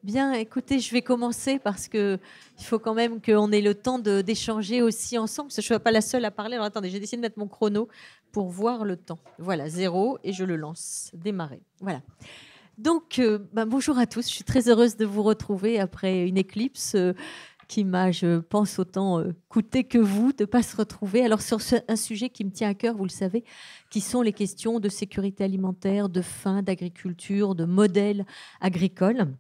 Bien, écoutez, je vais commencer parce qu'il faut quand même qu'on ait le temps d'échanger aussi ensemble, parce que je ne suis pas la seule à parler. Alors attendez, j'ai décidé de mettre mon chrono pour voir le temps. Voilà, 0, et je le lance. Démarrer. Voilà. Donc, bonjour à tous. Je suis très heureuse de vous retrouver après une éclipse qui m'a, je pense, autant coûté que vous de ne pas se retrouver. Alors, sur un sujet qui me tient à cœur, vous le savez, qui sont les questions de sécurité alimentaire, de faim, d'agriculture, de modèle agricole.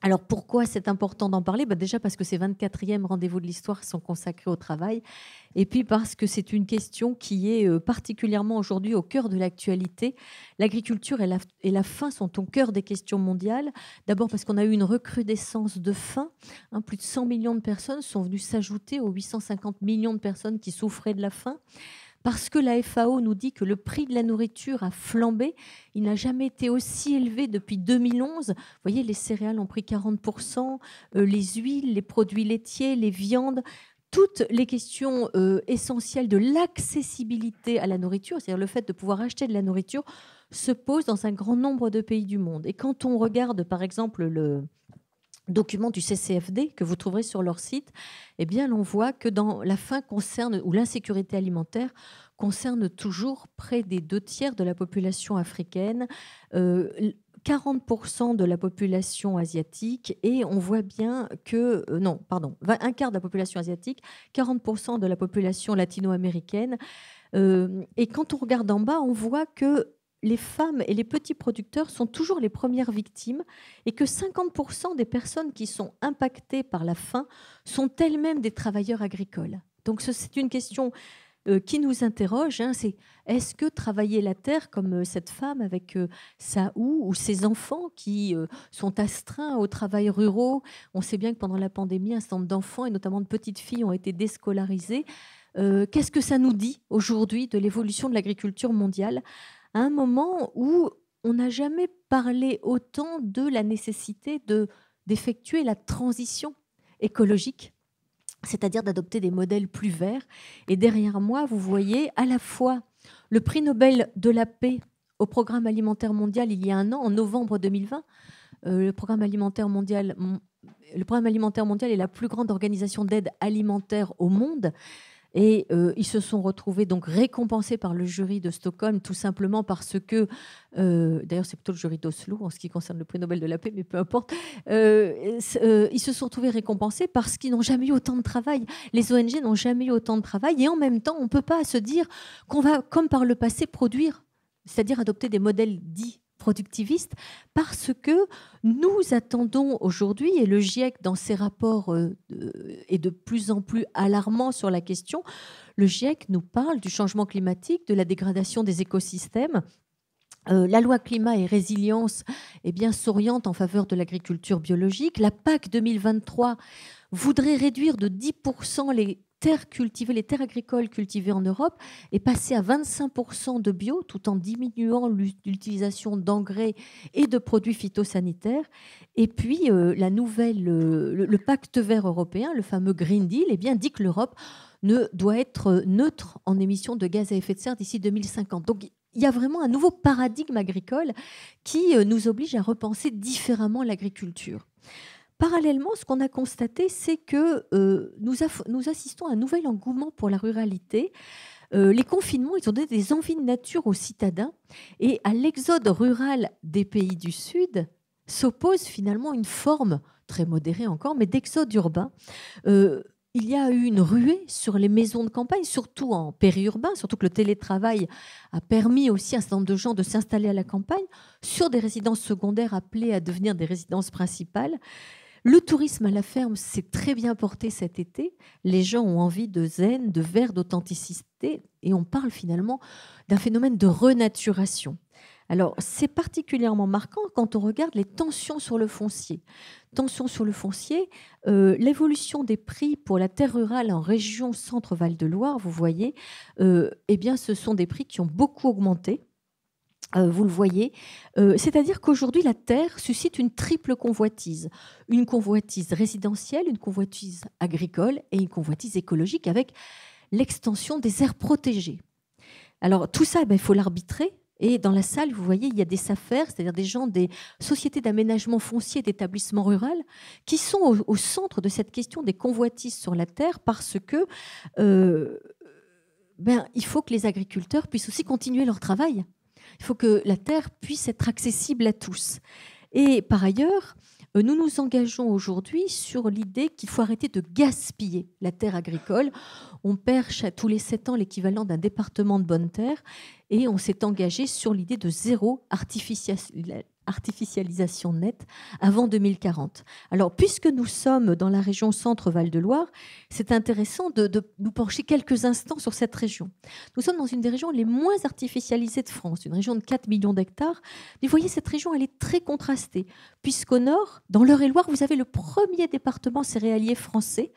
Alors pourquoi c'est important d'en parler? Déjà parce que ces 24e rendez-vous de l'histoire sont consacrés au travail, et puis parce que c'est une question qui est particulièrement aujourd'hui au cœur de l'actualité. L'agriculture et la faim sont au cœur des questions mondiales. D'abord parce qu'on a eu une recrudescence de faim. Plus de 100 millions de personnes sont venues s'ajouter aux 850 millions de personnes qui souffraient de la faim. Parce que la FAO nous dit que le prix de la nourriture a flambé. Il n'a jamais été aussi élevé depuis 2011. Vous voyez, les céréales ont pris 40%, les huiles, les produits laitiers, les viandes. Toutes les questions essentielles de l'accessibilité à la nourriture, c'est-à-dire le fait de pouvoir acheter de la nourriture, se posent dans un grand nombre de pays du monde. Et quand on regarde, par exemple, le document du CCFD que vous trouverez sur leur site, eh bien, on voit que dans la faim concerne, ou l'insécurité alimentaire concerne toujours près des 2 tiers de la population africaine, 40% de la population asiatique, et on voit bien que, non, pardon, un quart de la population asiatique, 40% de la population latino-américaine. Et quand on regarde en bas, on voit que les femmes et les petits producteurs sont toujours les premières victimes, et que 50% des personnes qui sont impactées par la faim sont elles-mêmes des travailleurs agricoles. Donc c'est une question qui nous interroge, c'est est-ce que travailler la terre comme cette femme avec sa houe, ou ses enfants qui sont astreints au travail ruraux. On sait bien que pendant la pandémie, un certain nombre d'enfants, et notamment de petites filles, ont été déscolarisés. Qu'est-ce que ça nous dit aujourd'hui de l'évolution de l'agriculture mondiale, à un moment où on n'a jamais parlé autant de la nécessité d'effectuer la transition écologique, c'est-à-dire d'adopter des modèles plus verts. Et derrière moi, vous voyez à la fois le prix Nobel de la paix au Programme alimentaire mondial il y a un an, en novembre 2020. Le Programme alimentaire mondial est la plus grande organisation d'aide alimentaire au monde. Et ils se sont retrouvés donc récompensés par le jury de Stockholm, tout simplement parce que, d'ailleurs c'est plutôt le jury d'Oslo en ce qui concerne le prix Nobel de la paix, mais peu importe, ils se sont retrouvés récompensés parce qu'ils n'ont jamais eu autant de travail. Les ONG n'ont jamais eu autant de travail, et en même temps on ne peut pas se dire qu'on va, comme par le passé, produire, c'est-à-dire adopter des modèles dits productivistes, parce que nous attendons aujourd'hui, et le GIEC dans ses rapports est de plus en plus alarmant sur la question. Le GIEC nous parle du changement climatique, de la dégradation des écosystèmes. La loi climat et résilience s'oriente en faveur de l'agriculture biologique. La PAC 2023 voudrait réduire de 10% les terres agricoles cultivées en Europe, et passer à 25% de bio, tout en diminuant l'utilisation d'engrais et de produits phytosanitaires. Et puis, le pacte vert européen, le fameux Green Deal, dit que l'Europe doit être neutre en émissions de gaz à effet de serre d'ici 2050. Donc, il y a vraiment un nouveau paradigme agricole qui nous oblige à repenser différemment l'agriculture. Parallèlement, ce qu'on a constaté, c'est que nous assistons à un nouvel engouement pour la ruralité. Les confinements, ils ont donné des envies de nature aux citadins, et à l'exode rural des pays du Sud s'oppose finalement une forme, très modérée encore, mais d'exode urbain. Il y a eu une ruée sur les maisons de campagne, surtout en périurbain, surtout que le télétravail a permis aussi à un certain nombre de gens de s'installer à la campagne, sur des résidences secondaires appelées à devenir des résidences principales. Le tourisme à la ferme s'est très bien porté cet été. Les gens ont envie de zen, de verre, d'authenticité, et on parle finalement d'un phénomène de renaturation. Alors, c'est particulièrement marquant quand on regarde les tensions sur le foncier. Tensions sur le foncier, l'évolution des prix pour la terre rurale en région Centre-Val de Loire, vous voyez, ce sont des prix qui ont beaucoup augmenté. Vous le voyez, c'est-à-dire qu'aujourd'hui, la terre suscite une triple convoitise. Une convoitise résidentielle, une convoitise agricole et une convoitise écologique, avec l'extension des aires protégées. Alors tout ça, il faut l'arbitrer. Et dans la salle, vous voyez, il y a des SAFER, c'est-à-dire des gens des sociétés d'aménagement foncier d'établissement rural, qui sont au centre de cette question des convoitises sur la terre parce que il faut que les agriculteurs puissent aussi continuer leur travail. Il faut que la terre puisse être accessible à tous. Et par ailleurs, nous nous engageons aujourd'hui sur l'idée qu'il faut arrêter de gaspiller la terre agricole. On perd tous les 7 ans l'équivalent d'un département de bonne terre et on s'est engagé sur l'idée de zéro artificialisation nette avant 2040. Alors, puisque nous sommes dans la région Centre-Val-de-Loire, c'est intéressant de nous pencher quelques instants sur cette région. Nous sommes dans une des régions les moins artificialisées de France, une région de 4 millions d'hectares. Mais vous voyez, cette région, elle est très contrastée, puisqu'au nord, dans l'Eure-et-Loire, vous avez le premier département céréalier français,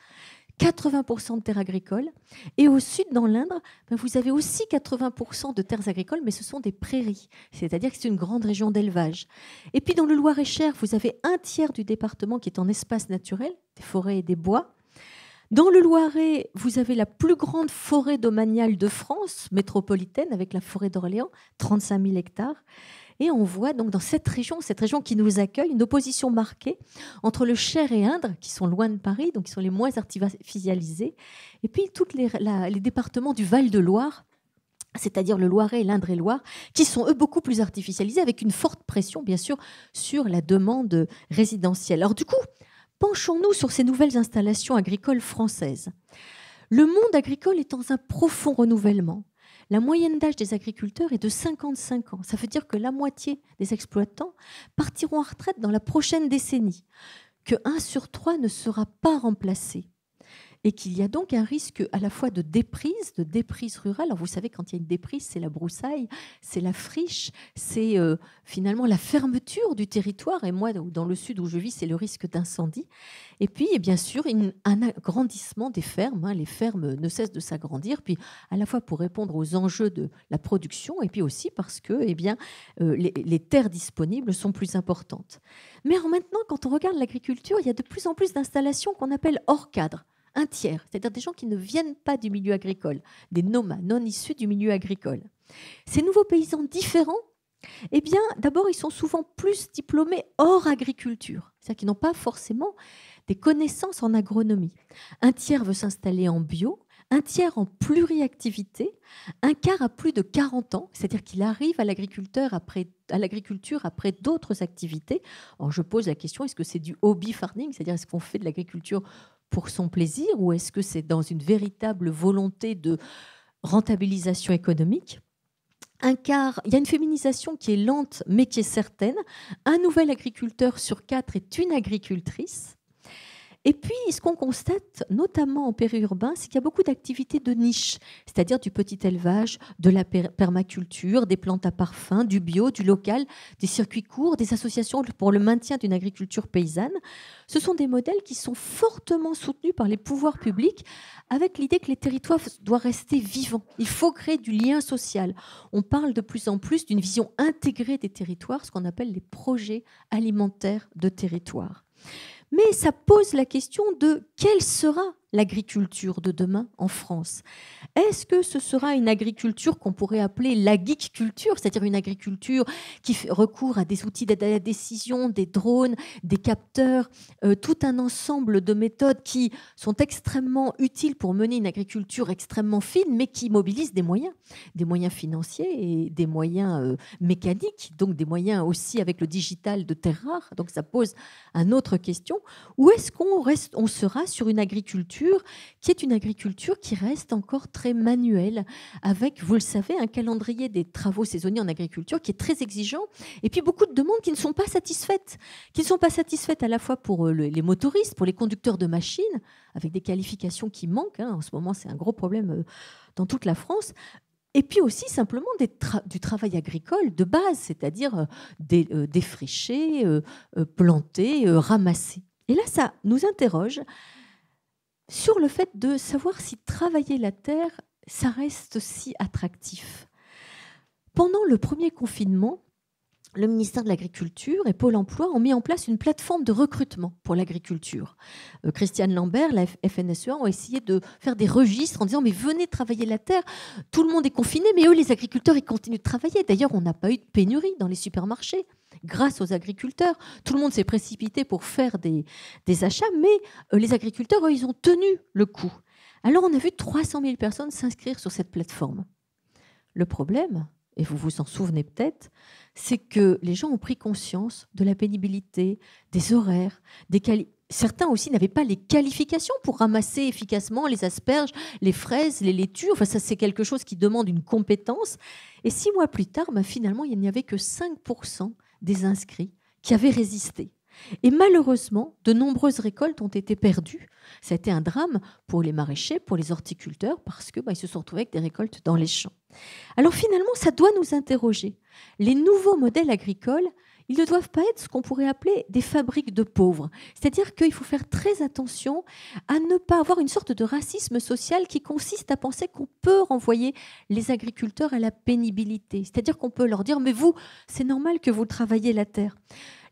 80% de terres agricoles. Et au sud, dans l'Indre, vous avez aussi 80% de terres agricoles, mais ce sont des prairies. C'est-à-dire que c'est une grande région d'élevage. Et puis dans le Loir-et-Cher, vous avez un tiers du département qui est en espace naturel, des forêts et des bois. Dans le Loiret, vous avez la plus grande forêt domaniale de France, métropolitaine, avec la forêt d'Orléans, 35 000 hectares. Et on voit donc dans cette région qui nous accueille, une opposition marquée entre le Cher et Indre, qui sont loin de Paris, donc qui sont les moins artificialisés, et puis tous les départements du Val-de-Loire, c'est-à-dire le Loiret, l'Indre-et-Loire, qui sont eux beaucoup plus artificialisés, avec une forte pression, bien sûr, sur la demande résidentielle. Alors du coup, penchons-nous sur ces nouvelles installations agricoles françaises. Le monde agricole est dans un profond renouvellement. La moyenne d'âge des agriculteurs est de 55 ans. Ça veut dire que la moitié des exploitants partiront en retraite dans la prochaine décennie, que 1 sur 3 ne sera pas remplacé. Et qu'il y a donc un risque à la fois de déprise rurale. Alors vous savez, quand il y a une déprise, c'est la broussaille, c'est la friche, c'est finalement la fermeture du territoire. Et moi, dans le sud où je vis, c'est le risque d'incendie. Et puis, et bien sûr, un agrandissement des fermes. Les fermes ne cessent de s'agrandir, puis à la fois pour répondre aux enjeux de la production, et puis aussi parce que les terres disponibles sont plus importantes. Mais maintenant, quand on regarde l'agriculture, il y a de plus en plus d'installations qu'on appelle hors cadre. Un tiers, c'est-à-dire des gens qui ne viennent pas du milieu agricole, des nomades non issus du milieu agricole. Ces nouveaux paysans différents, eh bien, d'abord, ils sont souvent plus diplômés hors agriculture, c'est-à-dire qu'ils n'ont pas forcément des connaissances en agronomie. Un tiers veut s'installer en bio, un tiers en pluriactivité, un quart a plus de 40 ans, c'est-à-dire qu'il arrive à l'agriculture après d'autres activités. Alors, je pose la question, est-ce que c'est du hobby farming, c'est-à-dire est-ce qu'on fait de l'agriculture pour son plaisir ou est-ce que c'est dans une véritable volonté de rentabilisation économique? Un quart, il y a une féminisation qui est lente mais qui est certaine. Un nouvel agriculteur sur 4 est une agricultrice. Et puis, ce qu'on constate, notamment en périurbain, c'est qu'il y a beaucoup d'activités de niche, c'est-à-dire du petit élevage, de la permaculture, des plantes à parfum, du bio, du local, des circuits courts, des associations pour le maintien d'une agriculture paysanne. Ce sont des modèles qui sont fortement soutenus par les pouvoirs publics, avec l'idée que les territoires doivent rester vivants. Il faut créer du lien social. On parle de plus en plus d'une vision intégrée des territoires, ce qu'on appelle les projets alimentaires de territoire. Mais ça pose la question de quelle sera l'agriculture de demain en France. Est-ce que ce sera une agriculture qu'on pourrait appeler l'agriculture, c'est-à-dire une agriculture qui fait recours à des outils d'aide à la décision, des drones, des capteurs, tout un ensemble de méthodes qui sont extrêmement utiles pour mener une agriculture extrêmement fine, mais qui mobilisent des moyens financiers et des moyens mécaniques, donc des moyens aussi avec le digital de terres rares. Donc ça pose une autre question. Ou est-ce qu'on sera sur une agriculture qui est une agriculture qui reste encore très manuelle, avec, vous le savez, un calendrier des travaux saisonniers en agriculture qui est très exigeant, et puis beaucoup de demandes qui ne sont pas satisfaites, à la fois pour les motoristes, pour les conducteurs de machines, avec des qualifications qui manquent. En ce moment, c'est un gros problème dans toute la France. Et puis aussi simplement du travail agricole de base, c'est-à-dire défricher, planter, ramasser. Et là, ça nous interroge sur le fait de savoir si travailler la terre, ça reste si attractif. Pendant le premier confinement, le ministère de l'Agriculture et Pôle emploi ont mis en place une plateforme de recrutement pour l'agriculture. Christiane Lambert, la FNSEA, ont essayé de faire des registres en disant mais venez travailler la terre, tout le monde est confiné, mais eux, les agriculteurs, ils continuent de travailler. D'ailleurs, on n'a pas eu de pénurie dans les supermarchés grâce aux agriculteurs. Tout le monde s'est précipité pour faire des achats, mais les agriculteurs, eux, ils ont tenu le coup. Alors, on a vu 300 000 personnes s'inscrire sur cette plateforme. Le problème, et vous vous en souvenez peut-être, c'est que les gens ont pris conscience de la pénibilité, des horaires, certains aussi n'avaient pas les qualifications pour ramasser efficacement les asperges, les fraises, les laitues. Enfin, ça, c'est quelque chose qui demande une compétence. Et 6 mois plus tard, finalement, il n'y avait que 5% des inscrits qui avaient résisté. Et malheureusement, de nombreuses récoltes ont été perdues. Ça a été un drame pour les maraîchers, pour les horticulteurs, parce qu'ils se sont retrouvés avec des récoltes dans les champs. Alors finalement, ça doit nous interroger. Les nouveaux modèles agricoles, ils ne doivent pas être ce qu'on pourrait appeler des fabriques de pauvres. C'est-à-dire qu'il faut faire très attention à ne pas avoir une sorte de racisme social qui consiste à penser qu'on peut renvoyer les agriculteurs à la pénibilité. C'est-à-dire qu'on peut leur dire « mais vous, c'est normal que vous travaillez la terre ».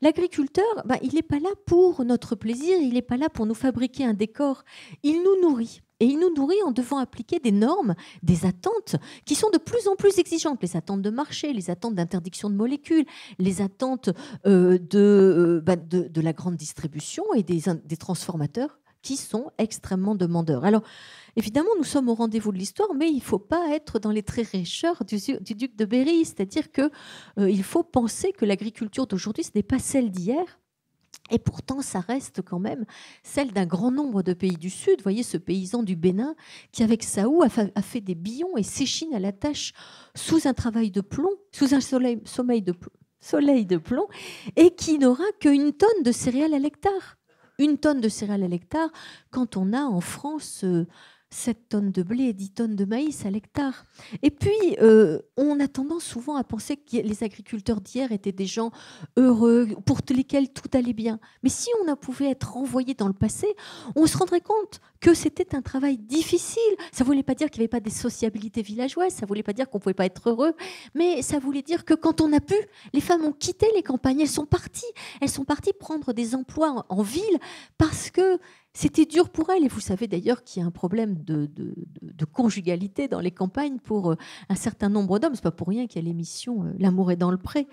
L'agriculteur, il n'est pas là pour notre plaisir, il n'est pas là pour nous fabriquer un décor. Il nous nourrit. Et il nous nourrit en devant appliquer des normes, des attentes qui sont de plus en plus exigeantes. Les attentes de marché, les attentes d'interdiction de molécules, les attentes de la grande distribution et des transformateurs qui sont extrêmement demandeurs. Alors, évidemment, nous sommes au rendez-vous de l'histoire, mais il ne faut pas être dans les traits rêcheurs du duc de Berry. C'est-à-dire qu'il faut penser que l'agriculture d'aujourd'hui, ce n'est pas celle d'hier. Et pourtant, ça reste quand même celle d'un grand nombre de pays du Sud. Vous voyez ce paysan du Bénin qui, avec sa houe, a fait des billons et s'échine à la tâche sous un travail de plomb, sous un soleil de plomb, et qui n'aura qu'une tonne de céréales à l'hectare. Une tonne de céréales à l'hectare, quand on a en France 7 tonnes de blé et 10 tonnes de maïs à l'hectare. Et puis, on a tendance souvent à penser que les agriculteurs d'hier étaient des gens heureux, pour lesquels tout allait bien. Mais si on pouvait être renvoyé dans le passé, on se rendrait compte que c'était un travail difficile. Ça ne voulait pas dire qu'il n'y avait pas des sociabilités villageoises, ça ne voulait pas dire qu'on ne pouvait pas être heureux, mais ça voulait dire que quand on a pu, les femmes ont quitté les campagnes, elles sont parties prendre des emplois en ville parce que c'était dur pour elles. Et vous savez d'ailleurs qu'il y a un problème de conjugalité dans les campagnes pour un certain nombre d'hommes. Ce n'est pas pour rien qu'il y a l'émission L'amour est dans le pré.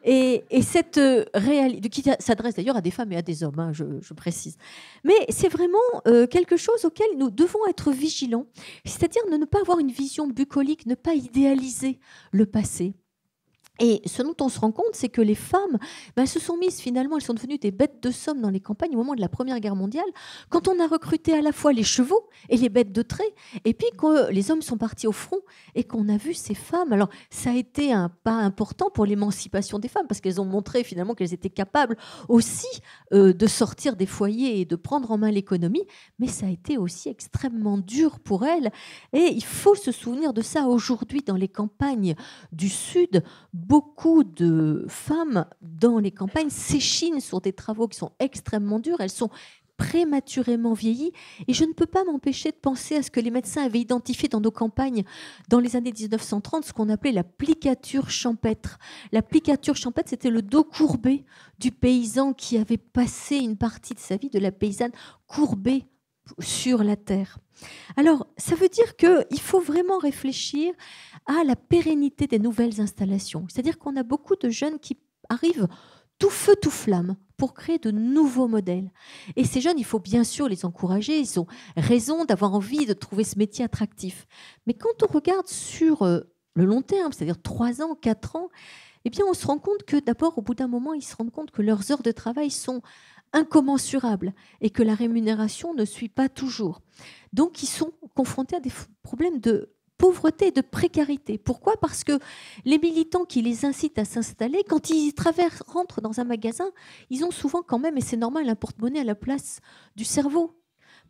Et cette réalité, qui s'adresse d'ailleurs à des femmes et à des hommes, hein, je précise. Mais c'est vraiment quelque chose auquel nous devons être vigilants, c'est-à-dire ne pas avoir une vision bucolique, ne pas idéaliser le passé. Et ce dont on se rend compte, c'est que les femmes se sont mises finalement, elles sont devenues des bêtes de somme dans les campagnes au moment de la Première Guerre mondiale, quand on a recruté à la fois les chevaux et les bêtes de trait, et puis quand les hommes sont partis au front et qu'on a vu ces femmes. Alors ça a été un pas important pour l'émancipation des femmes, parce qu'elles ont montré finalement qu'elles étaient capables aussi de sortir des foyers et de prendre en main l'économie, mais ça a été aussi extrêmement dur pour elles. Et il faut se souvenir de ça aujourd'hui dans les campagnes du Sud. Beaucoup de femmes dans les campagnes s'échinent sur des travaux qui sont extrêmement durs. Elles sont prématurément vieillies. Et je ne peux pas m'empêcher de penser à ce que les médecins avaient identifié dans nos campagnes dans les années 1930, ce qu'on appelait la plicature champêtre. La plicature champêtre, c'était le dos courbé du paysan qui avait passé une partie de sa vie, de la paysanne courbée sur la terre. Alors, ça veut dire qu'il faut vraiment réfléchir à la pérennité des nouvelles installations. C'est-à-dire qu'on a beaucoup de jeunes qui arrivent tout feu, tout flamme pour créer de nouveaux modèles. Et ces jeunes, il faut bien sûr les encourager. Ils ont raison d'avoir envie de trouver ce métier attractif. Mais quand on regarde sur le long terme, c'est-à-dire 3 ans, 4 ans, eh bien, on se rend compte que d'abord, au bout d'un moment, ils se rendent compte que leurs heures de travail sont incommensurables et que la rémunération ne suit pas toujours. Donc, ils sont confrontés à des problèmes de pauvreté et de précarité. Pourquoi ? Parce que les militants qui les incitent à s'installer, quand ils rentrent dans un magasin, ils ont souvent quand même, et c'est normal, un porte-monnaie à la place du cerveau.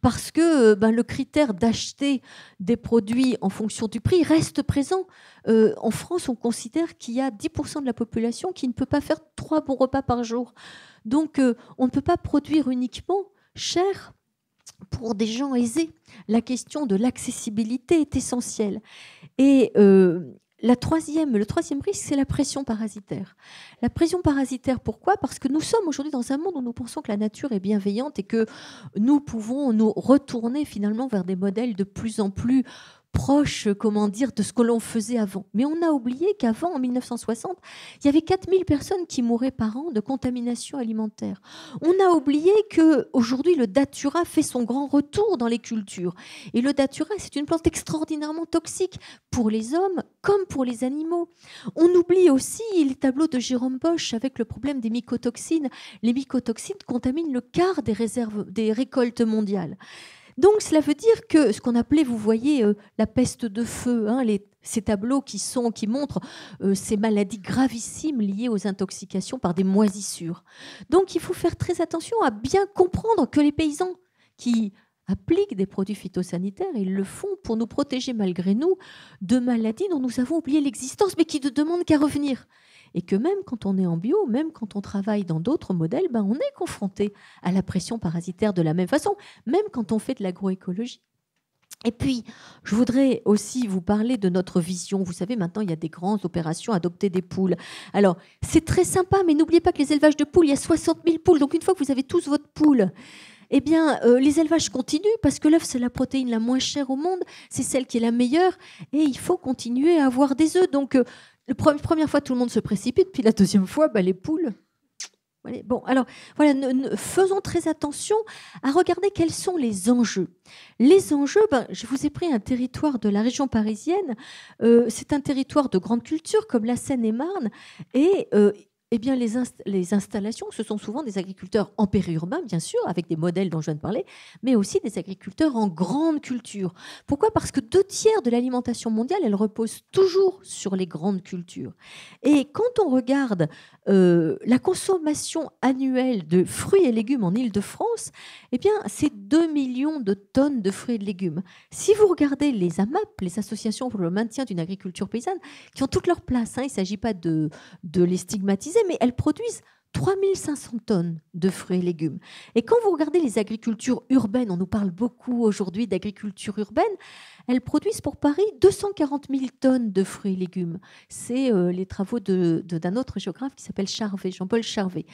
Parce que le critère d'acheter des produits en fonction du prix reste présent. En France, on considère qu'il y a 10% de la population qui ne peut pas faire 3 bons repas par jour. Donc, on ne peut pas produire uniquement cher pour des gens aisés. La question de l'accessibilité est essentielle. Et le troisième risque, c'est la pression parasitaire. La pression parasitaire, pourquoi? Parce que nous sommes aujourd'hui dans un monde où nous pensons que la nature est bienveillante et que nous pouvons nous retourner finalement vers des modèles de plus en plus proches, comment dire, de ce que l'on faisait avant. Mais on a oublié qu'avant, en 1960, il y avait 4000 personnes qui mouraient par an de contamination alimentaire. On a oublié qu'aujourd'hui, le datura fait son grand retour dans les cultures. Et le datura, c'est une plante extraordinairement toxique pour les hommes comme pour les animaux. On oublie aussi les tableaux de Jérôme Bosch avec le problème des mycotoxines. Les mycotoxines contaminent le quart des récoltes mondiales. Donc cela veut dire que ce qu'on appelait, vous voyez, la peste de feu, hein, ces tableaux qui montrent ces maladies gravissimes liées aux intoxications par des moisissures. Donc il faut faire très attention à bien comprendre que les paysans qui appliquent des produits phytosanitaires, ils le font pour nous protéger malgré nous de maladies dont nous avons oublié l'existence, mais qui ne demandent qu'à revenir. Et que même quand on est en bio, même quand on travaille dans d'autres modèles, on est confronté à la pression parasitaire de la même façon, même quand on fait de l'agroécologie. Et puis, je voudrais aussi vous parler de notre vision. Vous savez, maintenant, il y a des grandes opérations, adopter des poules. Alors, c'est très sympa, mais n'oubliez pas que les élevages de poules, il y a 60 000 poules. Donc, une fois que vous avez tous votre poule, eh bien, les élevages continuent parce que l'œuf, c'est la protéine la moins chère au monde, c'est celle qui est la meilleure, et il faut continuer à avoir des œufs. Donc, la première fois, tout le monde se précipite, puis la deuxième fois, les poules. Bon, alors, voilà, faisons très attention à regarder quels sont les enjeux. Les enjeux, je vous ai pris un territoire de la région parisienne. C'est un territoire de grande culture, comme la Seine-et-Marne, et eh bien, les installations, ce sont souvent des agriculteurs en périurbain, bien sûr, avec des modèles dont je viens de parler, mais aussi des agriculteurs en grande culture. Pourquoi? Parce que 2/3 de l'alimentation mondiale, elle repose toujours sur les grandes cultures. Et quand on regarde la consommation annuelle de fruits et légumes en Île-de-France, eh bien, c'est 2 millions de tonnes de fruits et de légumes. Si vous regardez les AMAP, les associations pour le maintien d'une agriculture paysanne, qui ont toute leur place, il ne s'agit pas de les stigmatiser, mais elles produisent 3500 tonnes de fruits et légumes. Et quand vous regardez les agricultures urbaines, on nous parle beaucoup aujourd'hui d'agriculture urbaine, elles produisent pour Paris 240 000 tonnes de fruits et légumes. C'est les travaux d'un autre géographe qui s'appelle Charvet, Jean-Paul Charvet.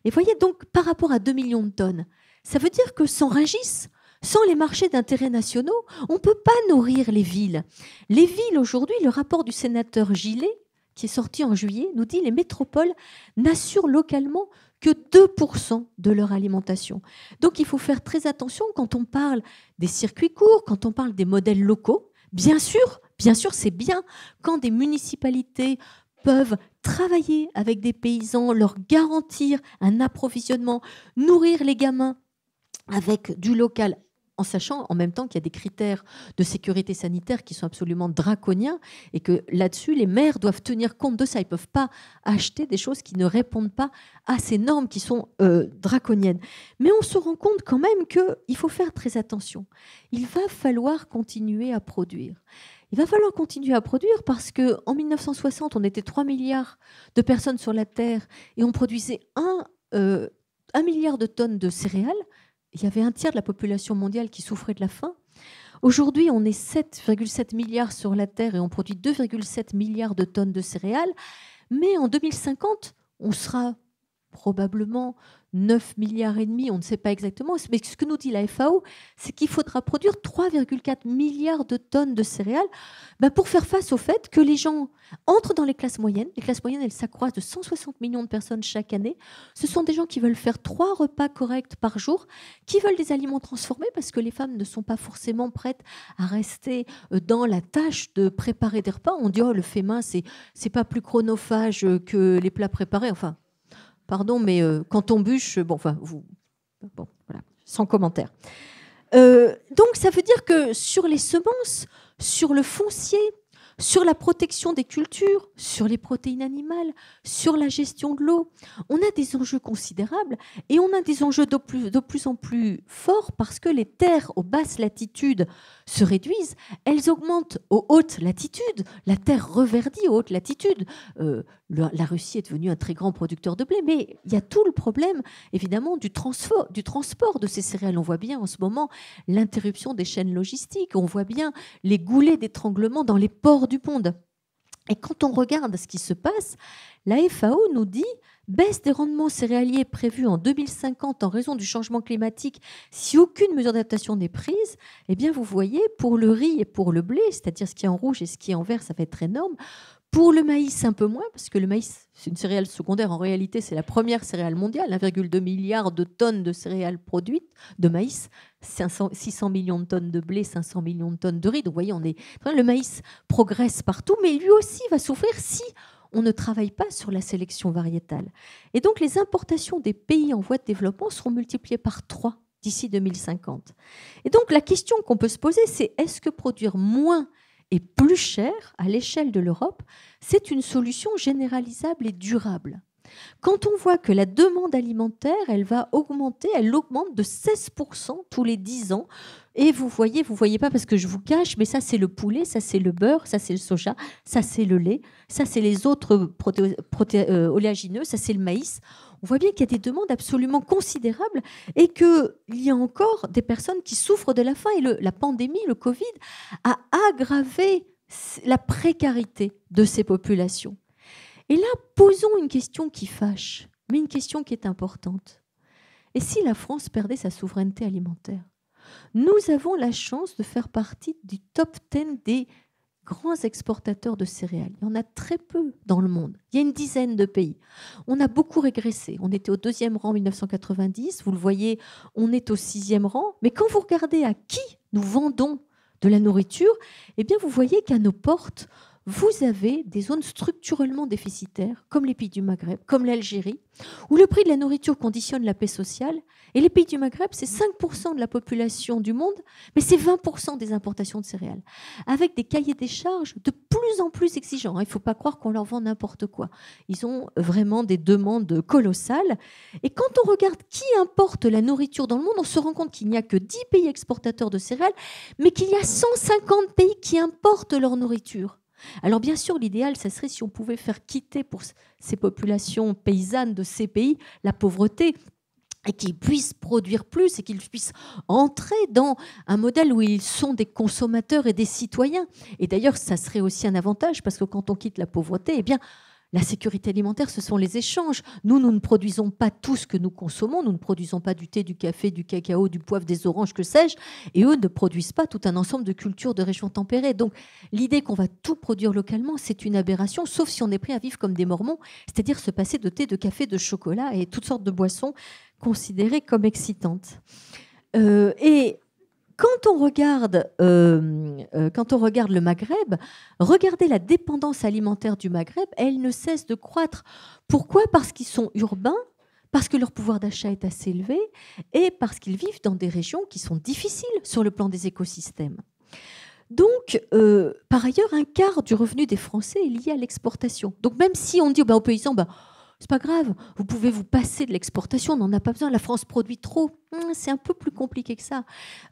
Et voyez donc, par rapport à 2 millions de tonnes, ça veut dire que sans Rungis, sans les marchés d'intérêt nationaux, on ne peut pas nourrir les villes. Les villes, aujourd'hui, le rapport du sénateur Gillet, qui est sorti en juillet, nous dit que les métropoles n'assurent localement que 2% de leur alimentation. Donc il faut faire très attention quand on parle des circuits courts, quand on parle des modèles locaux. Bien sûr, c'est bien quand des municipalités peuvent travailler avec des paysans, leur garantir un approvisionnement, nourrir les gamins avec du local, en sachant en même temps qu'il y a des critères de sécurité sanitaire qui sont absolument draconiens et que là-dessus, les maires doivent tenir compte de ça. Ils ne peuvent pas acheter des choses qui ne répondent pas à ces normes qui sont draconiennes. Mais on se rend compte quand même qu'il faut faire très attention. Il va falloir continuer à produire. Il va falloir continuer à produire parce qu'en 1960, on était 3 milliards de personnes sur la Terre et on produisait 1 milliard de tonnes de céréales. Il y avait 1/3 de la population mondiale qui souffrait de la faim. Aujourd'hui, on est 7,7 milliards sur la Terre et on produit 2,7 milliards de tonnes de céréales. Mais en 2050, on sera probablement 9 milliards et demi, on ne sait pas exactement. Mais ce que nous dit la FAO, c'est qu'il faudra produire 3,4 milliards de tonnes de céréales pour faire face au fait que les gens entrent dans les classes moyennes. Les classes moyennes, elles s'accroissent de 160 millions de personnes chaque année. Ce sont des gens qui veulent faire 3 repas corrects par jour, qui veulent des aliments transformés parce que les femmes ne sont pas forcément prêtes à rester dans la tâche de préparer des repas. On dit le fait main, c'est pas plus chronophage que les plats préparés. Enfin, pardon, mais quand on bûche, voilà, sans commentaire. Donc, ça veut dire que sur les semences, sur le foncier, sur la protection des cultures, sur les protéines animales, sur la gestion de l'eau, on a des enjeux considérables et on a des enjeux de plus en plus forts parce que les terres aux basses latitudes se réduisent, elles augmentent aux hautes latitudes, la terre reverdit aux hautes latitudes. La Russie est devenue un très grand producteur de blé, mais il y a tout le problème, évidemment, du transport de ces céréales. On voit bien en ce moment l'interruption des chaînes logistiques, on voit bien les goulets d'étranglement dans les ports du monde. Et quand on regarde ce qui se passe, la FAO nous dit baisse des rendements céréaliers prévus en 2050 en raison du changement climatique si aucune mesure d'adaptation n'est prise. Eh bien, vous voyez, pour le riz et pour le blé, c'est-à-dire ce qui est en rouge et ce qui est en vert, ça va être énorme. Pour le maïs, un peu moins, parce que le maïs, c'est une céréale secondaire. En réalité, c'est la première céréale mondiale. 1,2 milliard de tonnes de céréales produites, de maïs, 600 millions de tonnes de blé, 500 millions de tonnes de riz. Donc, vous voyez, le maïs progresse partout, mais lui aussi va souffrir si on ne travaille pas sur la sélection variétale. Et donc, les importations des pays en voie de développement seront multipliées par 3 d'ici 2050. Et donc, la question qu'on peut se poser, c'est est-ce que produire moins et plus cher à l'échelle de l'Europe, c'est une solution généralisable et durable? Quand on voit que la demande alimentaire, elle va augmenter, elle augmente de 16% tous les 10 ans. Et vous voyez pas parce que je vous cache, mais ça c'est le poulet, ça c'est le beurre, ça c'est le soja, ça c'est le lait, ça c'est les autres oléagineux, ça c'est le maïs. On voit bien qu'il y a des demandes absolument considérables et qu'il y a encore des personnes qui souffrent de la faim. Et la pandémie, le Covid, a aggravé la précarité de ces populations. Et là, posons une question qui fâche, mais une question qui est importante. Et si la France perdait sa souveraineté alimentaire? Nous avons la chance de faire partie du top 10 des grands exportateurs de céréales. Il y en a très peu dans le monde. Il y a une dizaine de pays. On a beaucoup régressé. On était au 2e rang en 1990. Vous le voyez, on est au 6e rang. Mais quand vous regardez à qui nous vendons de la nourriture, eh bien, vous voyez qu'à nos portes, vous avez des zones structurellement déficitaires, comme les pays du Maghreb, comme l'Algérie, où le prix de la nourriture conditionne la paix sociale. Et les pays du Maghreb, c'est 5% de la population du monde, mais c'est 20% des importations de céréales, avec des cahiers des charges de plus en plus exigeants. Il ne faut pas croire qu'on leur vend n'importe quoi. Ils ont vraiment des demandes colossales. Et quand on regarde qui importe la nourriture dans le monde, on se rend compte qu'il n'y a que 10 pays exportateurs de céréales, mais qu'il y a 150 pays qui importent leur nourriture. Alors bien sûr, l'idéal, ça serait si on pouvait faire quitter pour ces populations paysannes de ces pays la pauvreté et qu'ils puissent produire plus et qu'ils puissent entrer dans un modèle où ils sont des consommateurs et des citoyens. Et d'ailleurs, ça serait aussi un avantage parce que quand on quitte la pauvreté, eh bien, la sécurité alimentaire, ce sont les échanges. Nous ne produisons pas tout ce que nous consommons. Nous ne produisons pas du thé, du café, du cacao, du poivre, des oranges, que sais-je. Et eux ne produisent pas tout un ensemble de cultures de régions tempérées. Donc, l'idée qu'on va tout produire localement, c'est une aberration, sauf si on est prêt à vivre comme des Mormons, c'est-à-dire se passer de thé, de café, de chocolat et toutes sortes de boissons considérées comme excitantes. Et quand on regarde le Maghreb, regardez la dépendance alimentaire du Maghreb, elle ne cesse de croître. Pourquoi ? Parce qu'ils sont urbains, parce que leur pouvoir d'achat est assez élevé et parce qu'ils vivent dans des régions qui sont difficiles sur le plan des écosystèmes. Donc, par ailleurs, un quart du revenu des Français est lié à l'exportation. Donc, même si on dit aux paysans, c'est pas grave, vous pouvez vous passer de l'exportation, on n'en a pas besoin, la France produit trop. C'est un peu plus compliqué que ça.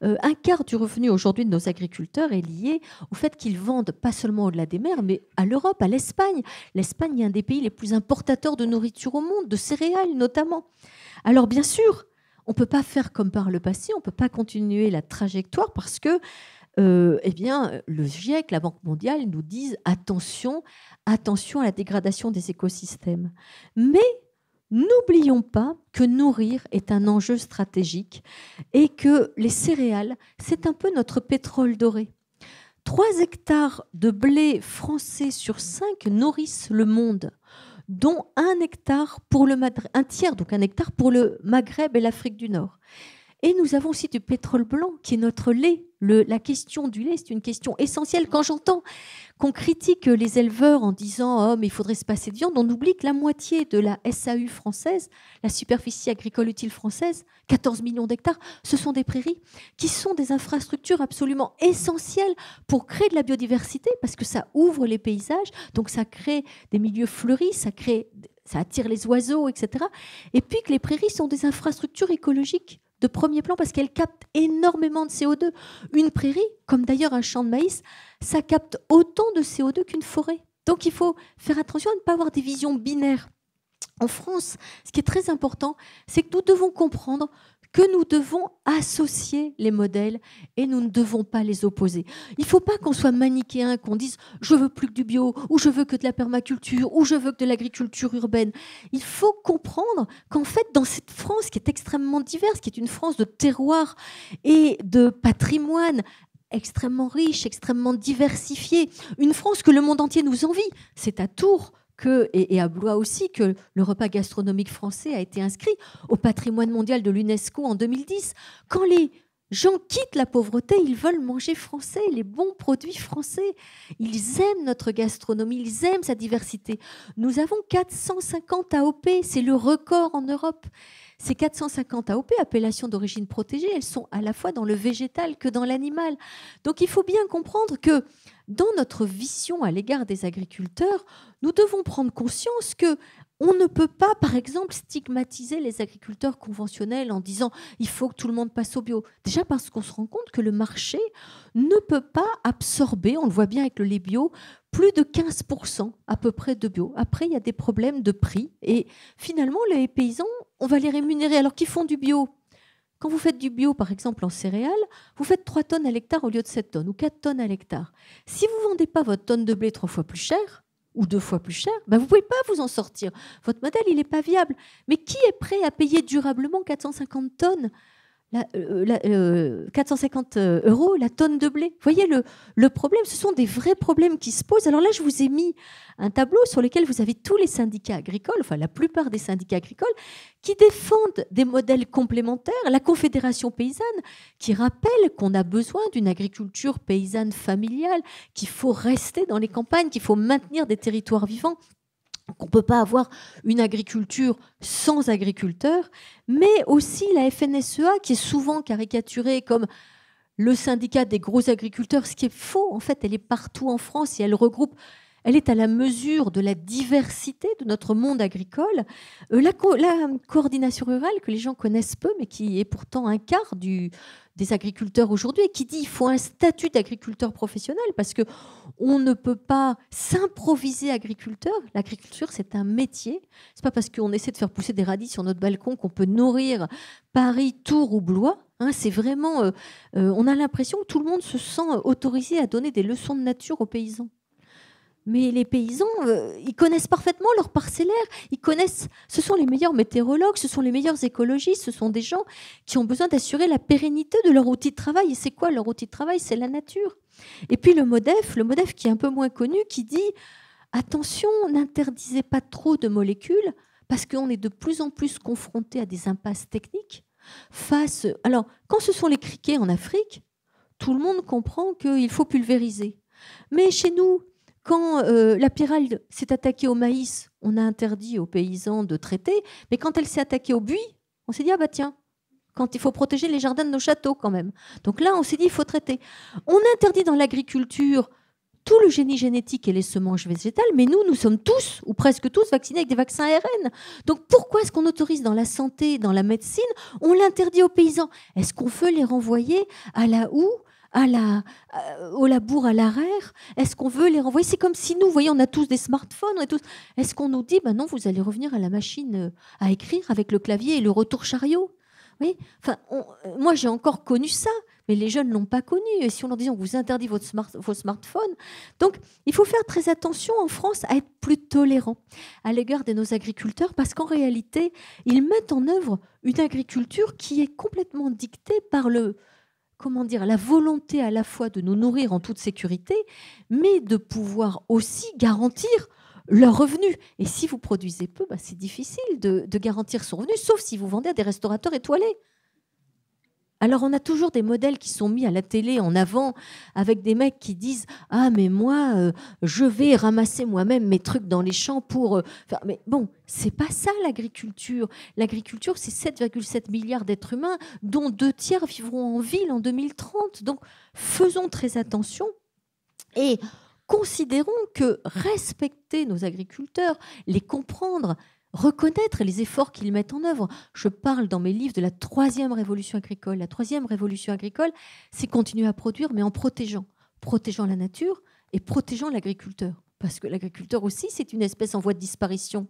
Un quart du revenu aujourd'hui de nos agriculteurs est lié au fait qu'ils vendent pas seulement au-delà des mers, mais à l'Europe, à l'Espagne. L'Espagne est un des pays les plus importateurs de nourriture au monde, de céréales notamment. Alors bien sûr, on ne peut pas faire comme par le passé, on ne peut pas continuer la trajectoire parce que eh bien, le GIEC, la Banque mondiale, nous disent attention à la dégradation des écosystèmes. Mais n'oublions pas que nourrir est un enjeu stratégique et que les céréales, c'est un peu notre pétrole doré. 3 hectares de blé français sur 5 nourrissent le monde, dont un tiers, donc 1 hectare pour le Maghreb et l'Afrique du Nord. Et nous avons aussi du pétrole blanc, qui est notre lait. La question du lait, c'est une question essentielle. Quand j'entends qu'on critique les éleveurs en disant « Oh, mais il faudrait se passer de viande », on oublie que la moitié de la SAU française, la superficie agricole utile française, 14 millions d'hectares, ce sont des prairies qui sont des infrastructures absolument essentielles pour créer de la biodiversité, parce que ça ouvre les paysages, donc ça crée des milieux fleuris, ça attire les oiseaux, etc. Et puis que les prairies sont des infrastructures écologiques de premier plan parce qu'elle capte énormément de CO2. Une prairie, comme d'ailleurs un champ de maïs, ça capte autant de CO2 qu'une forêt. Donc il faut faire attention à ne pas avoir des visions binaires. En France, ce qui est très important, c'est que nous devons comprendre que nous devons associer les modèles et nous ne devons pas les opposer. Il ne faut pas qu'on soit manichéen, qu'on dise « je veux plus que du bio » ou « je veux que de la permaculture » ou « je veux que de l'agriculture urbaine ». Il faut comprendre qu'en fait, dans cette France qui est extrêmement diverse, qui est une France de terroir et de patrimoine extrêmement riche, extrêmement diversifiée, une France que le monde entier nous envie. C'est à Tours et à Blois aussi que le repas gastronomique français a été inscrit au patrimoine mondial de l'UNESCO en 2010. Quand les gens quittent la pauvreté, ils veulent manger français, les bons produits français. Ils aiment notre gastronomie, ils aiment sa diversité. Nous avons 450 AOP, c'est le record en Europe. Ces 450 AOP, appellations d'origine protégée, elles sont à la fois dans le végétal que dans l'animal. Donc il faut bien comprendre que dans notre vision à l'égard des agriculteurs, nous devons prendre conscience que on ne peut pas, par exemple, stigmatiser les agriculteurs conventionnels en disant il faut que tout le monde passe au bio. Déjà parce qu'on se rend compte que le marché ne peut pas absorber, on le voit bien avec le lait bio, plus de 15% à peu près de bio. Après, il y a des problèmes de prix. Et finalement, les paysans, on va les rémunérer alors qu'ils font du bio. Quand vous faites du bio, par exemple, en céréales, vous faites 3 tonnes à l'hectare au lieu de 7 tonnes ou 4 tonnes à l'hectare. Si vous ne vendez pas votre tonne de blé 3 fois plus cher ou 2 fois plus cher, ben vous ne pouvez pas vous en sortir. Votre modèle, il n'est pas viable. Mais qui est prêt à payer durablement 450 tonnes 450 € la tonne de blé. Vous voyez le problème, ce sont des vrais problèmes qui se posent. Alors là, je vous ai mis un tableau sur lequel vous avez tous les syndicats agricoles, enfin la plupart des syndicats agricoles, qui défendent des modèles complémentaires. La Confédération paysanne, qui rappelle qu'on a besoin d'une agriculture paysanne familiale, qu'il faut rester dans les campagnes, qu'il faut maintenir des territoires vivants, qu'on ne peut pas avoir une agriculture sans agriculteurs, mais aussi la FNSEA qui est souvent caricaturée comme le syndicat des gros agriculteurs, ce qui est faux. En fait, elle est partout en France et elle regroupe, elle est à la mesure de la diversité de notre monde agricole. La coordination rurale, que les gens connaissent peu, mais qui est pourtant un quart des agriculteurs aujourd'hui, et qui dit qu'il faut un statut d'agriculteur professionnel, parce qu'on ne peut pas s'improviser agriculteur. L'agriculture, c'est un métier. Ce n'est pas parce qu'on essaie de faire pousser des radis sur notre balcon qu'on peut nourrir Paris, Tours ou Blois. C'est vraiment... on a l'impression que tout le monde se sent autorisé à donner des leçons de nature aux paysans. Mais les paysans, ils connaissent parfaitement leur parcellaire. Ce sont les meilleurs météorologues, ce sont les meilleurs écologistes, ce sont des gens qui ont besoin d'assurer la pérennité de leur outil de travail. Et c'est quoi leur outil de travail? C'est la nature. Et puis le MODEF qui est un peu moins connu, qui dit attention, n'interdisez pas trop de molécules parce qu'on est de plus en plus confronté à des impasses techniques. Alors, quand ce sont les criquets en Afrique, tout le monde comprend qu'il faut pulvériser. Mais chez nous, quand la pyrale s'est attaquée au maïs, on a interdit aux paysans de traiter. Mais quand elle s'est attaquée au buis, on s'est dit, ah bah tiens, quand il faut protéger les jardins de nos châteaux quand même. Donc là, on s'est dit, il faut traiter. On interdit dans l'agriculture tout le génie génétique et les semences végétales, mais nous sommes tous, ou presque tous, vaccinés avec des vaccins ARN. Donc pourquoi est-ce qu'on autorise dans la santé, dans la médecine, on l'interdit aux paysans? Est-ce qu'on veut les renvoyer à la houe, au labour à l'arrière? Est-ce qu'on veut les renvoyer? C'est comme si nous, vous voyez, on a tous des smartphones. Est-ce qu'on nous dit, non, vous allez revenir à la machine à écrire avec le clavier et le retour chariot? Oui, enfin, moi, j'ai encore connu ça, mais les jeunes ne l'ont pas connu. Et si on leur dit, on vous interdit vos smartphones. Donc, il faut faire très attention en France à être plus tolérant à l'égard de nos agriculteurs, parce qu'en réalité, ils mettent en œuvre une agriculture qui est complètement dictée par la volonté à la fois de nous nourrir en toute sécurité, mais de pouvoir aussi garantir leurs revenus. Et si vous produisez peu, c'est difficile de garantir son revenu, sauf si vous vendez à des restaurateurs étoilés. Alors, on a toujours des modèles qui sont mis à la télé en avant avec des mecs qui disent « Ah, mais moi, je vais ramasser moi-même mes trucs dans les champs pour... Mais bon, c'est pas ça l'agriculture. L'agriculture, c'est 7,7 milliards d'êtres humains, dont 2/3 vivront en ville en 2030. Donc, faisons très attention et considérons que respecter nos agriculteurs, les comprendre, reconnaître les efforts qu'ils mettent en œuvre. Je parle dans mes livres de la 3e révolution agricole. La 3e révolution agricole, c'est continuer à produire, mais en protégeant la nature et protégeant l'agriculteur. Parce que l'agriculteur aussi, c'est une espèce en voie de disparition.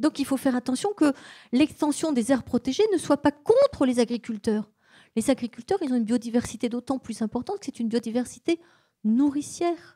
Donc il faut faire attention que l'extension des aires protégées ne soit pas contre les agriculteurs. Les agriculteurs, ils ont une biodiversité d'autant plus importante que c'est une biodiversité nourricière.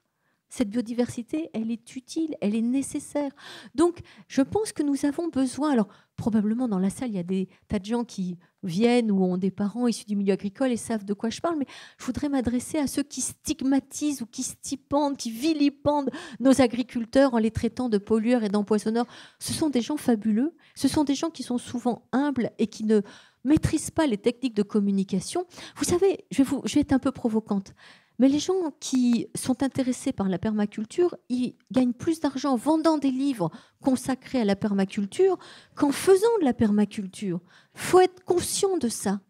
Cette biodiversité, elle est utile, elle est nécessaire. Donc, je pense que nous avons besoin... Alors, probablement, dans la salle, il y a des tas de gens qui viennent ou ont des parents issus du milieu agricole et savent de quoi je parle, mais je voudrais m'adresser à ceux qui stigmatisent ou qui stipendent, qui vilipendent nos agriculteurs en les traitant de pollueurs et d'empoisonneurs. Ce sont des gens fabuleux. Ce sont des gens qui sont souvent humbles et qui ne maîtrisent pas les techniques de communication. Vous savez, je vais être un peu provocante. Mais les gens qui sont intéressés par la permaculture, ils gagnent plus d'argent en vendant des livres consacrés à la permaculture qu'en faisant de la permaculture. Il faut être conscient de ça.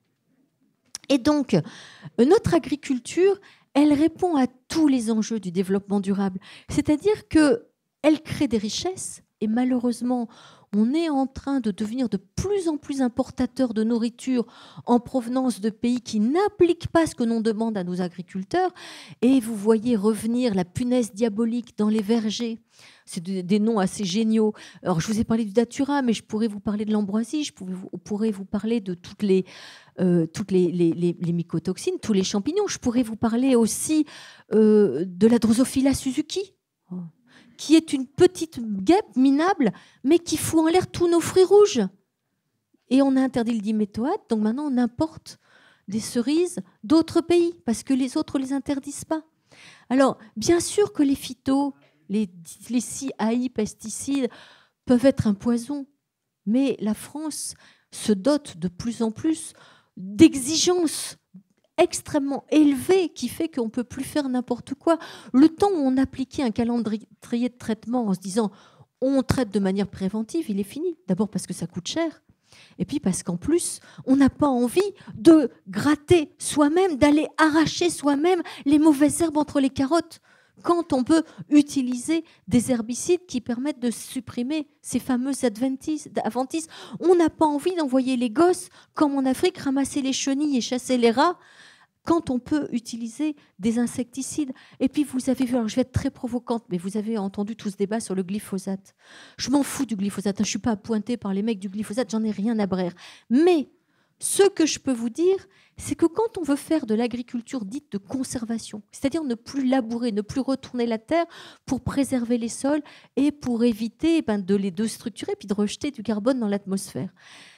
Et donc, notre agriculture, elle répond à tous les enjeux du développement durable. C'est-à-dire qu'elle crée des richesses et malheureusement, on est en train de devenir de plus en plus importateur de nourriture en provenance de pays qui n'appliquent pas ce que l'on demande à nos agriculteurs. Et vous voyez revenir la punaise diabolique dans les vergers. C'est des noms assez géniaux. Alors, je vous ai parlé du datura, mais je pourrais vous parler de l'ambroisie, je pourrais vous parler de toutes les mycotoxines, tous les champignons. Je pourrais vous parler aussi de la Drosophila suzuki, qui est une petite guêpe minable, mais qui fout en l'air tous nos fruits rouges. Et on a interdit le diméthoate, donc maintenant on importe des cerises d'autres pays, parce que les autres ne les interdisent pas. Alors, bien sûr que les phytos, les CI pesticides, peuvent être un poison, mais la France se dote de plus en plus d'exigences extrêmement élevé qui fait qu'on ne peut plus faire n'importe quoi. Le temps où on appliquait un calendrier de traitement en se disant on traite de manière préventive, il est fini. D'abord parce que ça coûte cher et puis parce qu'en plus, on n'a pas envie de gratter soi-même, d'aller arracher soi-même les mauvaises herbes entre les carottes quand on peut utiliser des herbicides qui permettent de supprimer ces fameuses adventices. On n'a pas envie d'envoyer les gosses, comme en Afrique, ramasser les chenilles et chasser les rats quand on peut utiliser des insecticides. Et puis vous avez vu, alors je vais être très provocante, mais vous avez entendu tout ce débat sur le glyphosate. Je m'en fous du glyphosate, je ne suis pas appointée par les mecs du glyphosate, j'en ai rien à braire. Mais ce que je peux vous dire, c'est que quand on veut faire de l'agriculture dite de conservation, c'est-à-dire ne plus labourer, ne plus retourner la terre pour préserver les sols et pour éviter de les déstructurer puis de rejeter du carbone dans l'atmosphère,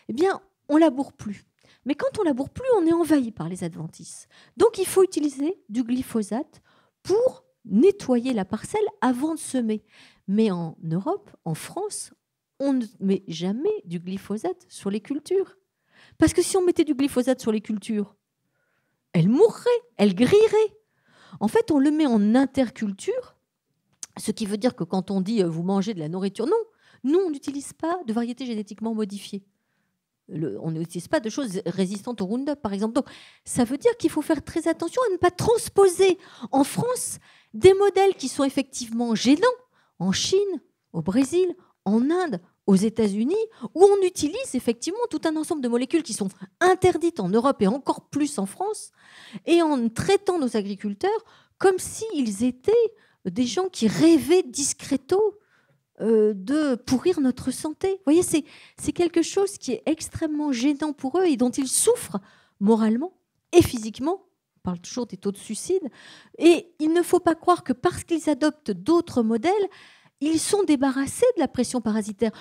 eh bien, on laboure plus. Mais quand on laboure plus, on est envahi par les adventices. Donc, il faut utiliser du glyphosate pour nettoyer la parcelle avant de semer. Mais en Europe, en France, on ne met jamais du glyphosate sur les cultures. Parce que si on mettait du glyphosate sur les cultures, elles mourraient, elles grilleraient. En fait, on le met en interculture, ce qui veut dire que quand on dit vous mangez de la nourriture, non, nous, on n'utilise pas de variétés génétiquement modifiées. On n'utilise pas de choses résistantes au Roundup, par exemple. Donc, ça veut dire qu'il faut faire très attention à ne pas transposer en France des modèles qui sont effectivement gênants en Chine, au Brésil, en Inde, aux États-Unis, où on utilise effectivement tout un ensemble de molécules qui sont interdites en Europe et encore plus en France, et en traitant nos agriculteurs comme s'ils étaient des gens qui rêvaient discreto de pourrir notre santé. Vous voyez, c'est quelque chose qui est extrêmement gênant pour eux et dont ils souffrent moralement et physiquement. On parle toujours des taux de suicide. Et il ne faut pas croire que parce qu'ils adoptent d'autres modèles, ils sont débarrassés de la pression parasitaire.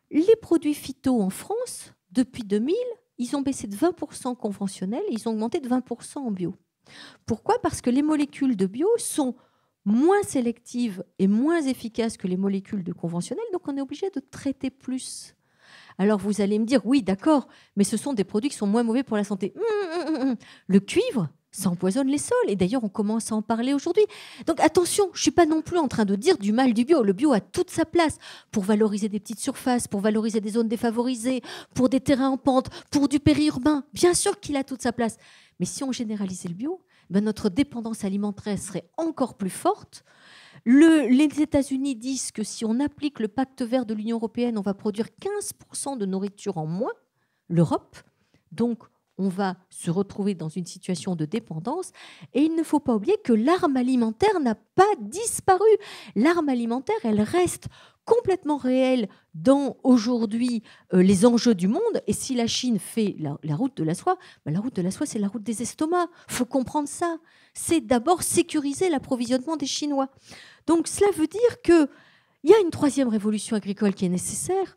Les produits phyto en France, depuis 2000, ils ont baissé de 20% conventionnels et ils ont augmenté de 20% en bio. Pourquoi ? Parce que les molécules de bio sont moins sélectives et moins efficaces que les molécules de conventionnelles, donc on est obligé de traiter plus. Alors vous allez me dire, oui, d'accord, mais ce sont des produits qui sont moins mauvais pour la santé. Le cuivre, ça empoisonne les sols, et d'ailleurs on commence à en parler aujourd'hui. Donc attention, je ne suis pas non plus en train de dire du mal du bio. Le bio a toute sa place pour valoriser des petites surfaces, pour valoriser des zones défavorisées, pour des terrains en pente, pour du périurbain. Bien sûr qu'il a toute sa place. Mais si on généralisait le bio, notre dépendance alimentaire serait encore plus forte. Les États-Unis disent que si on applique le pacte vert de l'Union européenne, on va produire 15% de nourriture en moins, l'Europe. Donc, on va se retrouver dans une situation de dépendance. Et il ne faut pas oublier que l'arme alimentaire n'a pas disparu. L'arme alimentaire, elle reste complètement réelle dans aujourd'hui les enjeux du monde. Et si la Chine fait la route de la soie, la route de la soie, c'est la route des estomacs. Il faut comprendre ça. C'est d'abord sécuriser l'approvisionnement des Chinois. Donc cela veut dire qu'il y a une troisième révolution agricole qui est nécessaire.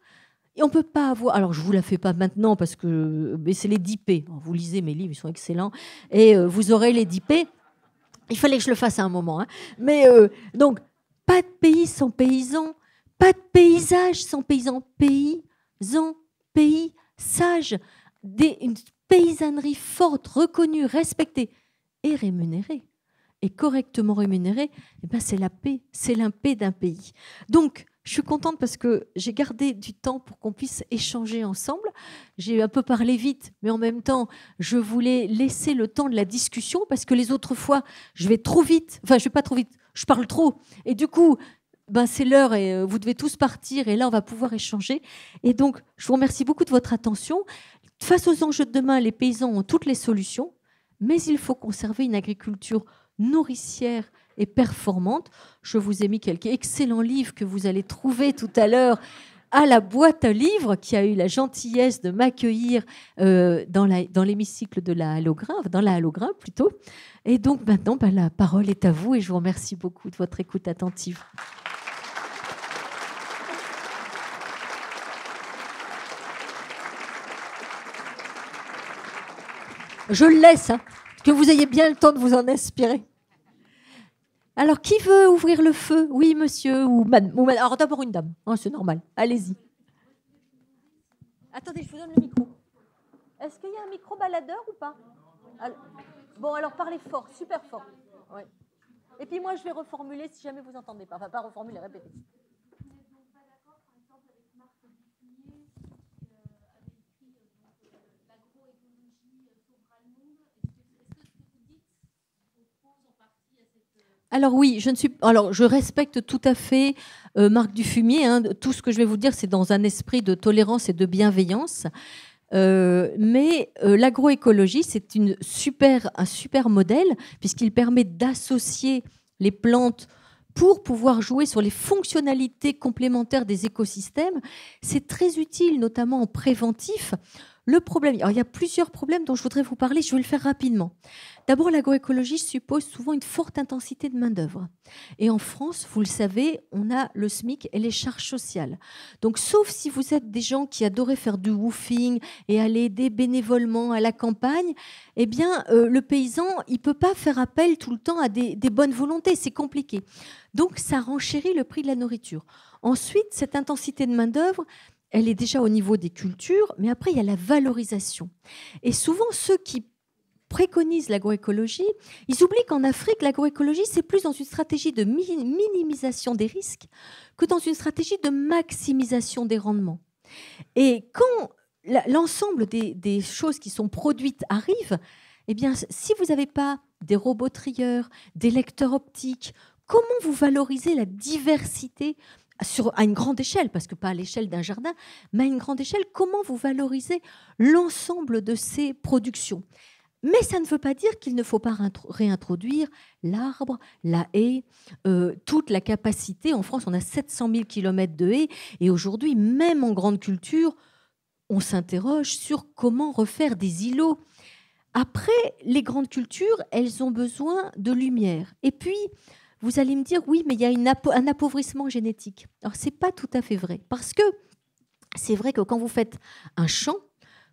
Et on ne peut pas avoir... Alors, je ne vous la fais pas maintenant parce que c'est les 10 P. Vous lisez mes livres, ils sont excellents. Et vous aurez les 10 P. Il fallait que je le fasse à un moment. Hein. Mais donc, pas de pays sans paysans. Pas de paysage sans paysans. Paysans, paysages. Une paysannerie forte, reconnue, respectée et rémunérée. Et correctement rémunérée, eh ben, c'est la paix. C'est la paix d'un pays. Donc, je suis contente parce que j'ai gardé du temps pour qu'on puisse échanger ensemble. J'ai un peu parlé vite, mais en même temps, je voulais laisser le temps de la discussion parce que les autres fois, je vais trop vite. Enfin, je ne vais pas trop vite, je parle trop. Et du coup, c'est l'heure et vous devez tous partir. Et là, on va pouvoir échanger. Et donc, je vous remercie beaucoup de votre attention. Face aux enjeux de demain, les paysans ont toutes les solutions, mais il faut conserver une agriculture nourricière et performante. Je vous ai mis quelques excellents livres que vous allez trouver tout à l'heure à la boîte à livres qui a eu la gentillesse de m'accueillir dans l'hémicycle de la Halograin, dans la Halograin plutôt. Et donc maintenant, la parole est à vous et je vous remercie beaucoup de votre écoute attentive. Je le laisse, hein, que vous ayez bien le temps de vous en inspirer. Alors, qui veut ouvrir le feu? Oui, monsieur ou madame. Alors, d'abord une dame. Oh, c'est normal. Allez-y. Attendez, je vous donne le micro. Est-ce qu'il y a un micro baladeur ou pas? Bon, alors parlez fort, super fort. Ouais. Et puis moi, je vais reformuler si jamais vous n'entendez pas. Enfin, pas reformuler, répéter. Alors oui, je respecte tout à fait Marc Dufumier. Hein, tout ce que je vais vous dire, c'est dans un esprit de tolérance et de bienveillance. Mais l'agroécologie, c'est un super modèle puisqu'il permet d'associer les plantes pour pouvoir jouer sur les fonctionnalités complémentaires des écosystèmes. C'est très utile, notamment en préventif. Le problème, alors il y a plusieurs problèmes dont je voudrais vous parler, je vais le faire rapidement. D'abord, l'agroécologie suppose souvent une forte intensité de main-d'œuvre. Et en France, vous le savez, on a le SMIC et les charges sociales. Donc, sauf si vous êtes des gens qui adoraient faire du woofing et aller aider bénévolement à la campagne, eh bien, le paysan, il ne peut pas faire appel tout le temps à des bonnes volontés. C'est compliqué. Donc, ça renchérit le prix de la nourriture. Ensuite, cette intensité de main-d'œuvre, elle est déjà au niveau des cultures, mais après, il y a la valorisation. Et souvent, ceux qui préconisent l'agroécologie, ils oublient qu'en Afrique, l'agroécologie, c'est plus dans une stratégie de minimisation des risques que dans une stratégie de maximisation des rendements. Et quand l'ensemble des choses qui sont produites arrivent, eh bien, si vous n'avez pas des robots trieurs, des lecteurs optiques, comment vous valorisez la diversité à une grande échelle, parce que pas à l'échelle d'un jardin, mais à une grande échelle, comment vous valorisez l'ensemble de ces productions? Mais ça ne veut pas dire qu'il ne faut pas réintroduire l'arbre, la haie, toute la capacité. En France, on a 700 000 km de haies, et aujourd'hui, même en grande culture, on s'interroge sur comment refaire des îlots. Après, les grandes cultures, elles ont besoin de lumière. Et puis, vous allez me dire, oui, mais il y a un appauvrissement génétique. Alors, ce n'est pas tout à fait vrai. Parce que c'est vrai que quand vous faites un champ,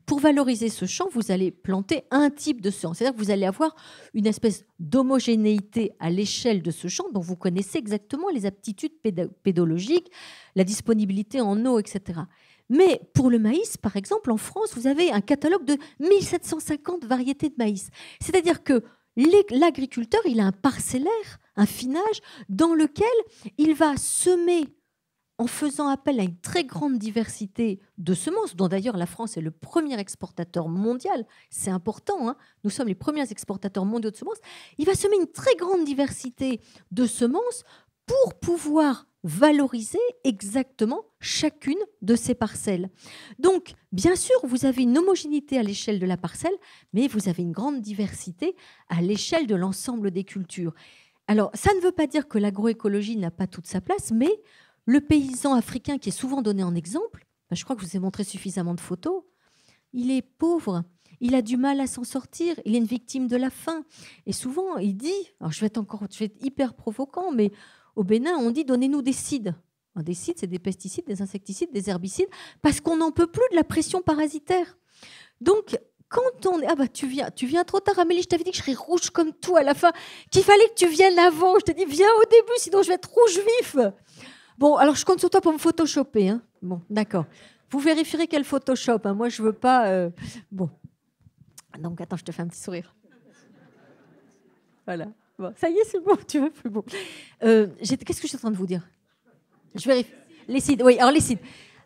pour valoriser ce champ, vous allez planter un type de semence. C'est-à-dire que vous allez avoir une espèce d'homogénéité à l'échelle de ce champ dont vous connaissez exactement les aptitudes pédologiques, la disponibilité en eau, etc. Mais pour le maïs, par exemple, en France, vous avez un catalogue de 1750 variétés de maïs. C'est-à-dire que l'agriculteur, il a un parcellaire, un finage, dans lequel il va semer en faisant appel à une très grande diversité de semences, dont d'ailleurs la France est le premier exportateur mondial. C'est important, hein, nous sommes les premiers exportateurs mondiaux de semences. Il va semer une très grande diversité de semences pour pouvoir valoriser exactement chacune de ces parcelles. Donc, bien sûr, vous avez une homogénéité à l'échelle de la parcelle, mais vous avez une grande diversité à l'échelle de l'ensemble des cultures. Alors, ça ne veut pas dire que l'agroécologie n'a pas toute sa place, mais le paysan africain qui est souvent donné en exemple, je crois que je vous ai montré suffisamment de photos, il est pauvre, il a du mal à s'en sortir, il est une victime de la faim. Et souvent, il dit, alors je vais être hyper provocant, mais au Bénin, on dit donnez-nous des cides. Alors, des cides, c'est des pesticides, des insecticides, des herbicides, parce qu'on n'en peut plus de la pression parasitaire. Donc, quand on est... Ah bah tu viens trop tard, Amélie, je t'avais dit que je serais rouge comme tout à la fin, qu'il fallait que tu viennes avant. Je t'ai dit, viens au début, sinon je vais être rouge vif. Bon, alors je compte sur toi pour me photoshopper. Hein. Bon, d'accord. Vous vérifierez quel Photoshop. Hein. Moi, je veux pas... Bon. Donc, attends, je te fais un petit sourire. Voilà. Bon, ça y est, c'est bon, tu veux plus bon. Qu'est-ce que je suis en train de vous dire? Je vérifie. Les cides, oui, alors les cides.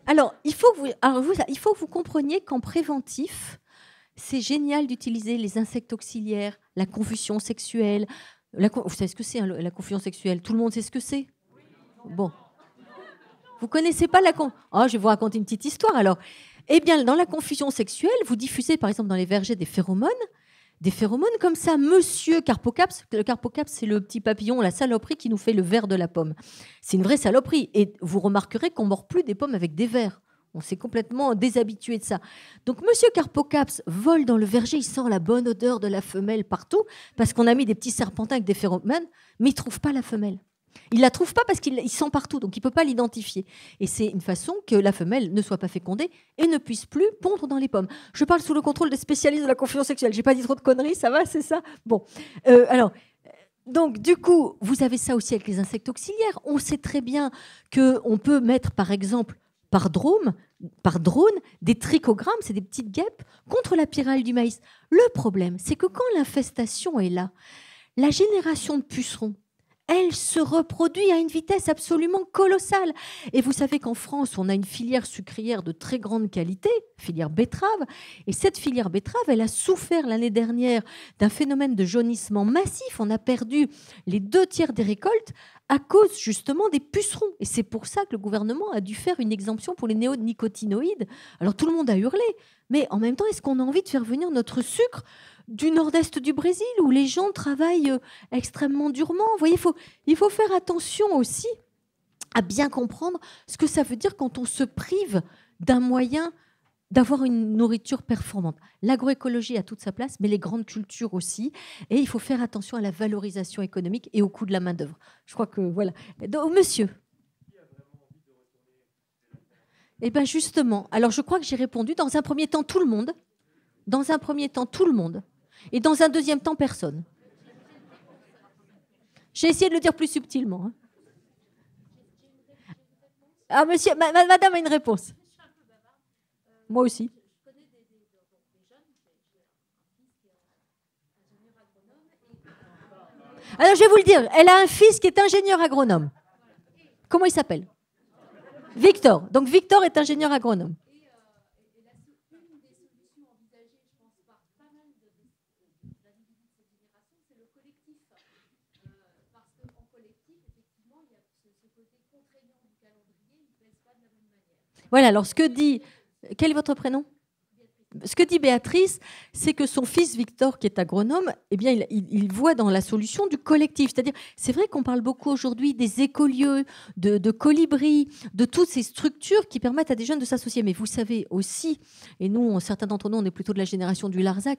Alors, il faut que vous compreniez qu'en préventif, c'est génial d'utiliser les insectes auxiliaires, la confusion sexuelle. Vous savez ce que c'est, hein, la confusion sexuelle? Tout le monde sait ce que c'est? Bon. Vous connaissez pas la Oh, je vais vous raconter une petite histoire alors. Eh bien, dans la confusion sexuelle, vous diffusez par exemple dans les vergers des phéromones comme ça. Monsieur Carpocaps, le Carpocaps, c'est le petit papillon, la saloperie qui nous fait le verre de la pomme. C'est une vraie saloperie. Et vous remarquerez qu'on ne mord plus des pommes avec des verres. On s'est complètement déshabitué de ça. Donc, monsieur Carpocaps vole dans le verger, il sent la bonne odeur de la femelle partout, parce qu'on a mis des petits serpentins avec des phéromones, mais il ne trouve pas la femelle. Il ne la trouve pas parce qu'il sent partout, donc il ne peut pas l'identifier. Et c'est une façon que la femelle ne soit pas fécondée et ne puisse plus pondre dans les pommes. Je parle sous le contrôle des spécialistes de la confusion sexuelle. Je n'ai pas dit trop de conneries, ça va, c'est ça? Bon. Donc, du coup, vous avez ça aussi avec les insectes auxiliaires. On sait très bien qu'on peut mettre, par exemple, par drone, des trichogrammes, c'est des petites guêpes, contre la pyrale du maïs. Le problème, c'est que quand l'infestation est là, la génération de pucerons, elle se reproduit à une vitesse absolument colossale. Et vous savez qu'en France, on a une filière sucrière de très grande qualité, filière betterave. Et cette filière betterave, elle a souffert l'année dernière d'un phénomène de jaunissement massif. On a perdu les 2/3 des récoltes à cause justement des pucerons. Et c'est pour ça que le gouvernement a dû faire une exemption pour les néonicotinoïdes. Alors tout le monde a hurlé. Mais en même temps, est-ce qu'on a envie de faire venir notre sucre du nord-est du Brésil, où les gens travaillent extrêmement durement? Vous voyez, il faut faire attention aussi à bien comprendre ce que ça veut dire quand on se prive d'un moyen d'avoir une nourriture performante. L'agroécologie a toute sa place, mais les grandes cultures aussi. Et il faut faire attention à la valorisation économique et au coût de la main-d'œuvre. Je crois que voilà. Donc, monsieur. Eh bien, justement, alors je crois que j'ai répondu. Dans un premier temps, tout le monde. Dans un premier temps, tout le monde. Et dans un deuxième temps, personne. J'ai essayé de le dire plus subtilement. Hein. Ah, monsieur, madame a une réponse. Moi aussi. Alors, je vais vous le dire. Elle a un fils qui est ingénieur agronome. Comment il s'appelle? Victor. Donc, Victor est ingénieur agronome. Voilà, alors ce que dit... Quel est votre prénom? Ce que dit Béatrice, c'est que son fils Victor, qui est agronome, eh bien, il voit dans la solution du collectif. C'est-à-dire, c'est vrai qu'on parle beaucoup aujourd'hui des écolieux, de colibris, de toutes ces structures qui permettent à des jeunes de s'associer. Mais vous savez aussi, et nous, certains d'entre nous, on est plutôt de la génération du Larzac,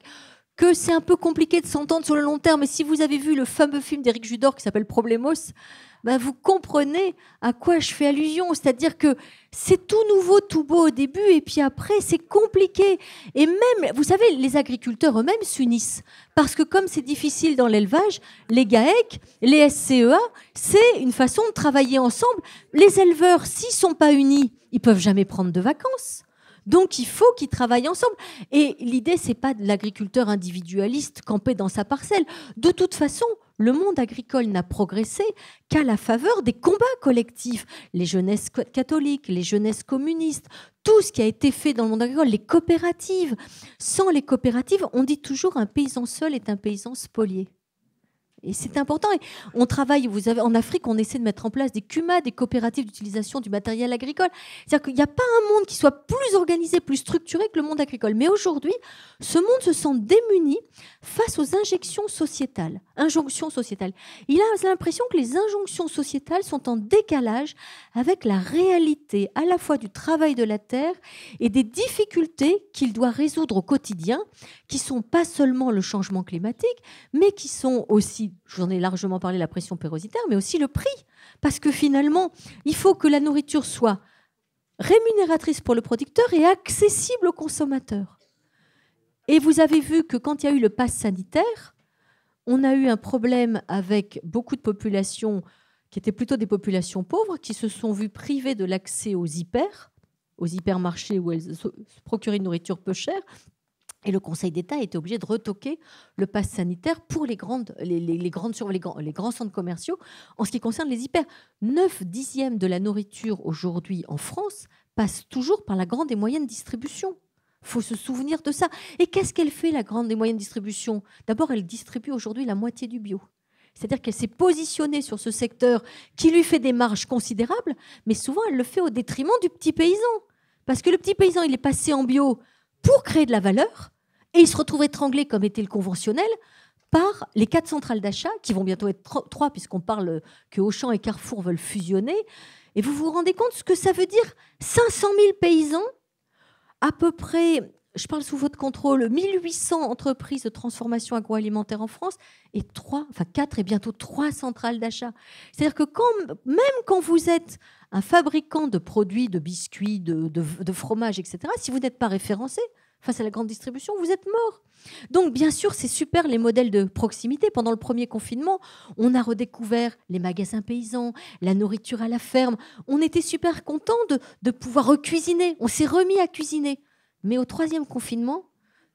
que c'est un peu compliqué de s'entendre sur le long terme. Et si vous avez vu le fameux film d'Éric Judor qui s'appelle Problemos, ben vous comprenez à quoi je fais allusion. C'est-à-dire que c'est tout nouveau, tout beau au début, et puis après, c'est compliqué. Et même, vous savez, les agriculteurs eux-mêmes s'unissent. Parce que comme c'est difficile dans l'élevage, les GAEC, les SCEA, c'est une façon de travailler ensemble. Les éleveurs, s'ils ne sont pas unis, ils ne peuvent jamais prendre de vacances. Donc, il faut qu'ils travaillent ensemble. Et l'idée, ce n'est pas de l'agriculteur individualiste campé dans sa parcelle. De toute façon, le monde agricole n'a progressé qu'à la faveur des combats collectifs. Les jeunesses catholiques, les jeunesses communistes, tout ce qui a été fait dans le monde agricole, les coopératives. Sans les coopératives, on dit toujours un paysan seul est un paysan spolié. Et c'est important. Et on travaille, vous avez, en Afrique, on essaie de mettre en place des CUMA, des coopératives d'utilisation du matériel agricole. C'est-à-dire qu'il n'y a pas un monde qui soit plus organisé, plus structuré que le monde agricole. Mais aujourd'hui, ce monde se sent démuni face aux injonctions sociétales. Il a l'impression que les injonctions sociétales sont en décalage avec la réalité à la fois du travail de la terre et des difficultés qu'il doit résoudre au quotidien, qui ne sont pas seulement le changement climatique, mais qui sont aussi, j'en ai largement parlé, la pression pérositaire, mais aussi le prix. Parce que finalement, il faut que la nourriture soit rémunératrice pour le producteur et accessible au consommateur. Et vous avez vu que quand il y a eu le pass sanitaire, on a eu un problème avec beaucoup de populations qui étaient plutôt des populations pauvres, qui se sont vues privées de l'accès aux hypermarchés où elles se procuraient une nourriture peu chère. Et le Conseil d'État a été obligé de retoquer le pass sanitaire pour les grands centres commerciaux en ce qui concerne les hyper. 9/10 de la nourriture aujourd'hui en France passe toujours par la grande et moyenne distribution. Il faut se souvenir de ça. Et qu'est-ce qu'elle fait, la grande et moyenne distribution? D'abord, elle distribue aujourd'hui la moitié du bio. C'est-à-dire qu'elle s'est positionnée sur ce secteur qui lui fait des marges considérables, mais souvent, elle le fait au détriment du petit paysan. Parce que le petit paysan, il est passé en bio pour créer de la valeur, et il se retrouve étranglé, comme était le conventionnel, par les 4 centrales d'achat, qui vont bientôt être 3, puisqu'on parle que Auchan et Carrefour veulent fusionner. Et vous vous rendez compte ce que ça veut dire? 500 000 paysans, à peu près, je parle sous votre contrôle, 1800 entreprises de transformation agroalimentaire en France, et 4 et bientôt 3 centrales d'achat. C'est-à-dire que même quand vous êtes un fabricant de produits, de biscuits, de fromage, etc., si vous n'êtes pas référencé face à la grande distribution, vous êtes mort. Donc, bien sûr, c'est super les modèles de proximité. Pendant le premier confinement, on a redécouvert les magasins paysans, la nourriture à la ferme. On était super contents de pouvoir recuisiner. On s'est remis à cuisiner. Mais au 3e confinement,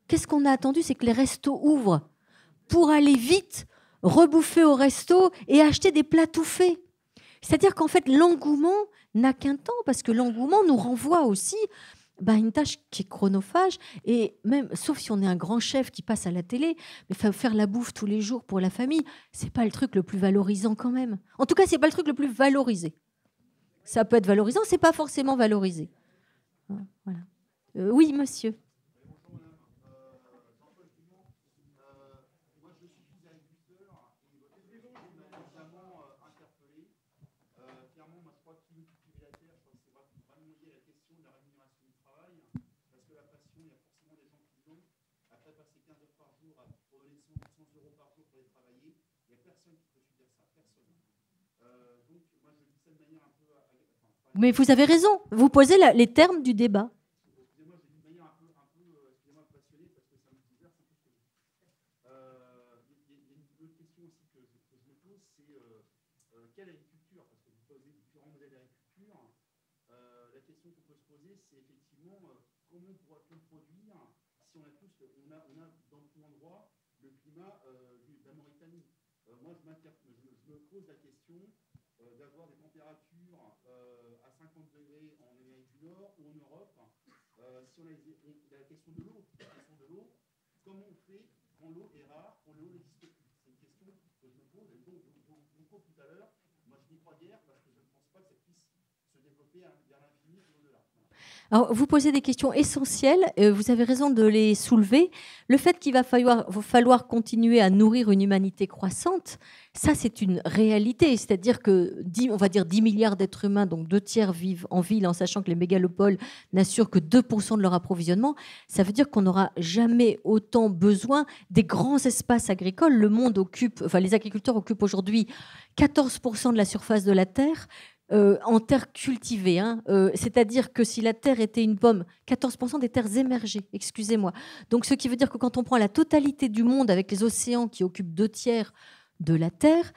qu'est-ce qu'on a attendu? C'est que les restos ouvrent pour aller vite rebouffer au resto et acheter des plats tout faits. C'est-à-dire qu'en fait, l'engouement n'a qu'un temps, parce que l'engouement nous renvoie aussi une tâche qui est chronophage, et même, sauf si on est un grand chef qui passe à la télé, mais faire la bouffe tous les jours pour la famille, c'est pas le truc le plus valorisant quand même. En tout cas, c'est pas le truc le plus valorisé. Ça peut être valorisant, c'est pas forcément valorisé. Voilà. Oui, monsieur. Mais vous avez raison, vous posez les termes du débat. Quelle agriculture? Parce que vous posez différents modèles d'agriculture. La question qu'on peut se poser, c'est effectivement comment pourra-t-on produire si on a dans tout endroit le climat de la Mauritanie. Moi, je me pose la question d'avoir des températures à 50 degrés en Amérique du Nord ou en Europe. Si on a la question de l'eau, comment on fait quand l'eau est rare, quand l'eau n'existe plus? C'est une question que je me pose. Et donc, tout à l'heure, moi je n'y crois guère parce que je ne pense pas que ça puisse se développer vers l'infini ou au-delà. Alors, vous posez des questions essentielles, vous avez raison de les soulever. Le fait qu'il va falloir continuer à nourrir une humanité croissante, ça c'est une réalité. C'est-à-dire que, on va dire 10 milliards d'êtres humains, donc 2/3 vivent en ville, en sachant que les mégalopoles n'assurent que 2% de leur approvisionnement. Ça veut dire qu'on n'aura jamais autant besoin des grands espaces agricoles. Les agriculteurs occupent aujourd'hui 14% de la surface de la Terre. En terre cultivée, c'est-à-dire que si la terre était une pomme, 14% des terres émergées, excusez-moi. Donc ce qui veut dire que quand on prend la totalité du monde avec les océans qui occupent 2/3 de la terre,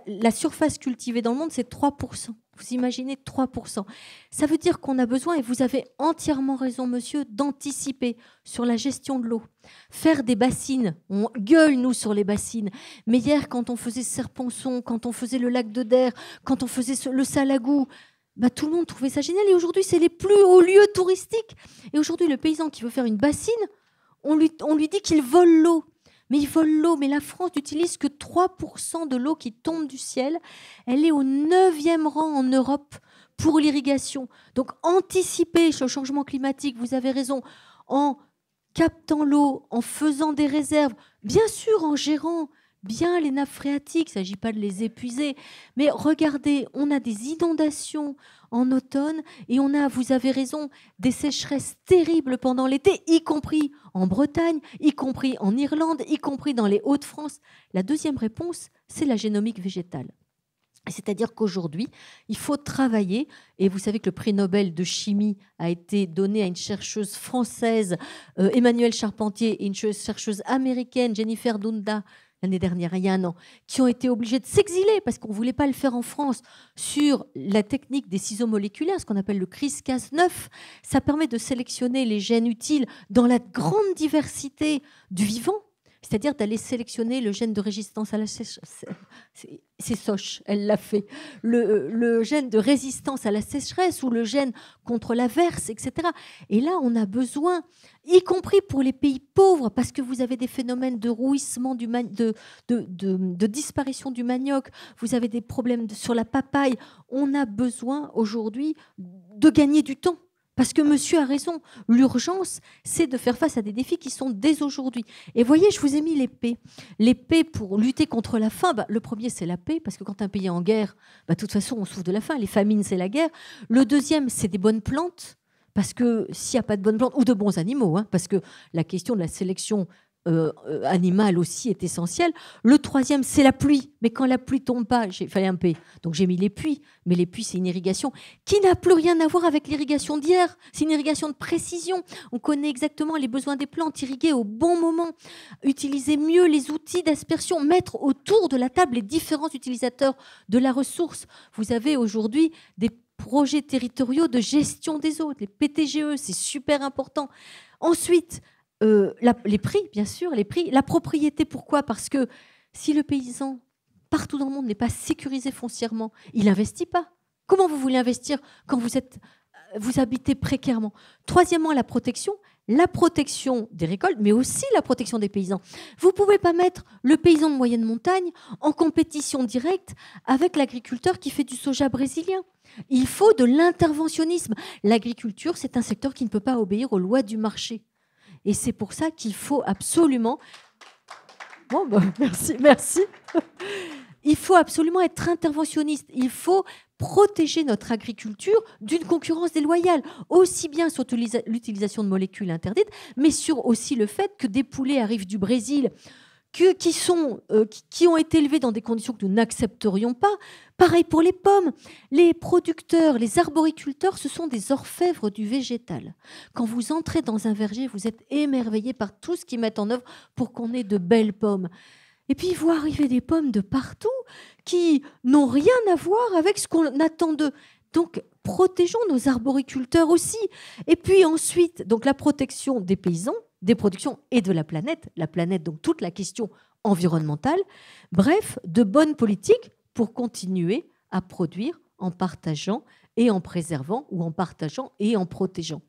la surface cultivée dans le monde, c'est 3%. Vous imaginez 3%. Ça veut dire qu'on a besoin, et vous avez entièrement raison, monsieur, d'anticiper sur la gestion de l'eau. Faire des bassines, on gueule, nous, sur les bassines. Mais hier, quand on faisait Serponçon, quand on faisait le lac de Der, quand on faisait le Salagou, tout le monde trouvait ça génial. Et aujourd'hui, c'est les plus hauts lieux touristiques. Et aujourd'hui, le paysan qui veut faire une bassine, on lui dit qu'il vole l'eau. mais ils volent l'eau. Mais la France n'utilise que 3% de l'eau qui tombe du ciel. Elle est au 9e rang en Europe pour l'irrigation. Donc, anticiper sur le changement climatique, vous avez raison, en captant l'eau, en faisant des réserves, bien sûr en gérant bien les nappes phréatiques, il ne s'agit pas de les épuiser, mais regardez, on a des inondations en automne et on a, vous avez raison, des sécheresses terribles pendant l'été, y compris en Bretagne, y compris en Irlande, y compris dans les Hauts-de-France. La deuxième réponse, c'est la génomique végétale. C'est-à-dire qu'aujourd'hui, il faut travailler, et vous savez que le prix Nobel de chimie a été donné à une chercheuse française, Emmanuelle Charpentier, et une chercheuse américaine, Jennifer Doudna, l'année dernière, il y a un an, qui ont été obligés de s'exiler parce qu'on ne voulait pas le faire en France sur la technique des ciseaux moléculaires, ce qu'on appelle le CRISPR-Cas9. Ça permet de sélectionner les gènes utiles dans la grande diversité du vivant, c'est-à-dire d'aller sélectionner le gène de résistance à la sécheresse. C'est Soch, elle l'a fait. Le gène de résistance à la sécheresse ou le gène contre l'averse, etc. Et là, on a besoin, y compris pour les pays pauvres, parce que vous avez des phénomènes de rouissement, de disparition du manioc, vous avez des problèmes sur la papaye. On a besoin aujourd'hui de gagner du temps. Parce que monsieur a raison, l'urgence, c'est de faire face à des défis qui sont dès aujourd'hui. Et voyez, je vous ai mis les P. Les P pour lutter contre la faim, le premier, c'est la paix, parce que quand un pays est en guerre, de toute façon, on souffre de la faim. Les famines, c'est la guerre. Le deuxième, c'est des bonnes plantes, parce que s'il n'y a pas de bonnes plantes, ou de bons animaux, parce que la question de la sélection animal aussi est essentiel. Le troisième, c'est la pluie. Mais quand la pluie tombe pas, il fallait un P. Donc j'ai mis les puits. Mais les puits, c'est une irrigation qui n'a plus rien à voir avec l'irrigation d'hier. C'est une irrigation de précision. On connaît exactement les besoins des plantes, irriguer au bon moment, utiliser mieux les outils d'aspersion, mettre autour de la table les différents utilisateurs de la ressource. Vous avez aujourd'hui des projets territoriaux de gestion des eaux, les PTGE, c'est super important. Ensuite, les prix, bien sûr, les prix. La propriété, pourquoi ? Parce que si le paysan, partout dans le monde, n'est pas sécurisé foncièrement, il n'investit pas. Comment vous voulez investir quand vous habitez précairement ? Troisièmement, la protection des récoltes, mais aussi la protection des paysans. Vous ne pouvez pas mettre le paysan de moyenne montagne en compétition directe avec l'agriculteur qui fait du soja brésilien. Il faut de l'interventionnisme. L'agriculture, c'est un secteur qui ne peut pas obéir aux lois du marché. Et c'est pour ça qu'il faut absolument... merci. Il faut absolument être interventionniste. Il faut protéger notre agriculture d'une concurrence déloyale, aussi bien sur l'utilisation de molécules interdites, mais sur aussi le fait que des poulets arrivent du Brésil, qui ont été élevés dans des conditions que nous n'accepterions pas. Pareil pour les pommes. Les producteurs, les arboriculteurs, ce sont des orfèvres du végétal. Quand vous entrez dans un verger, vous êtes émerveillé par tout ce qu'ils mettent en œuvre pour qu'on ait de belles pommes. Et puis, il voit arriver des pommes de partout qui n'ont rien à voir avec ce qu'on attend d'eux. Donc, protégeons nos arboriculteurs aussi. Et puis ensuite, donc la protection des paysans, des productions et de la planète, donc toute la question environnementale. Bref, de bonnes politiques pour continuer à produire en partageant et en préservant, ou en partageant et en protégeant.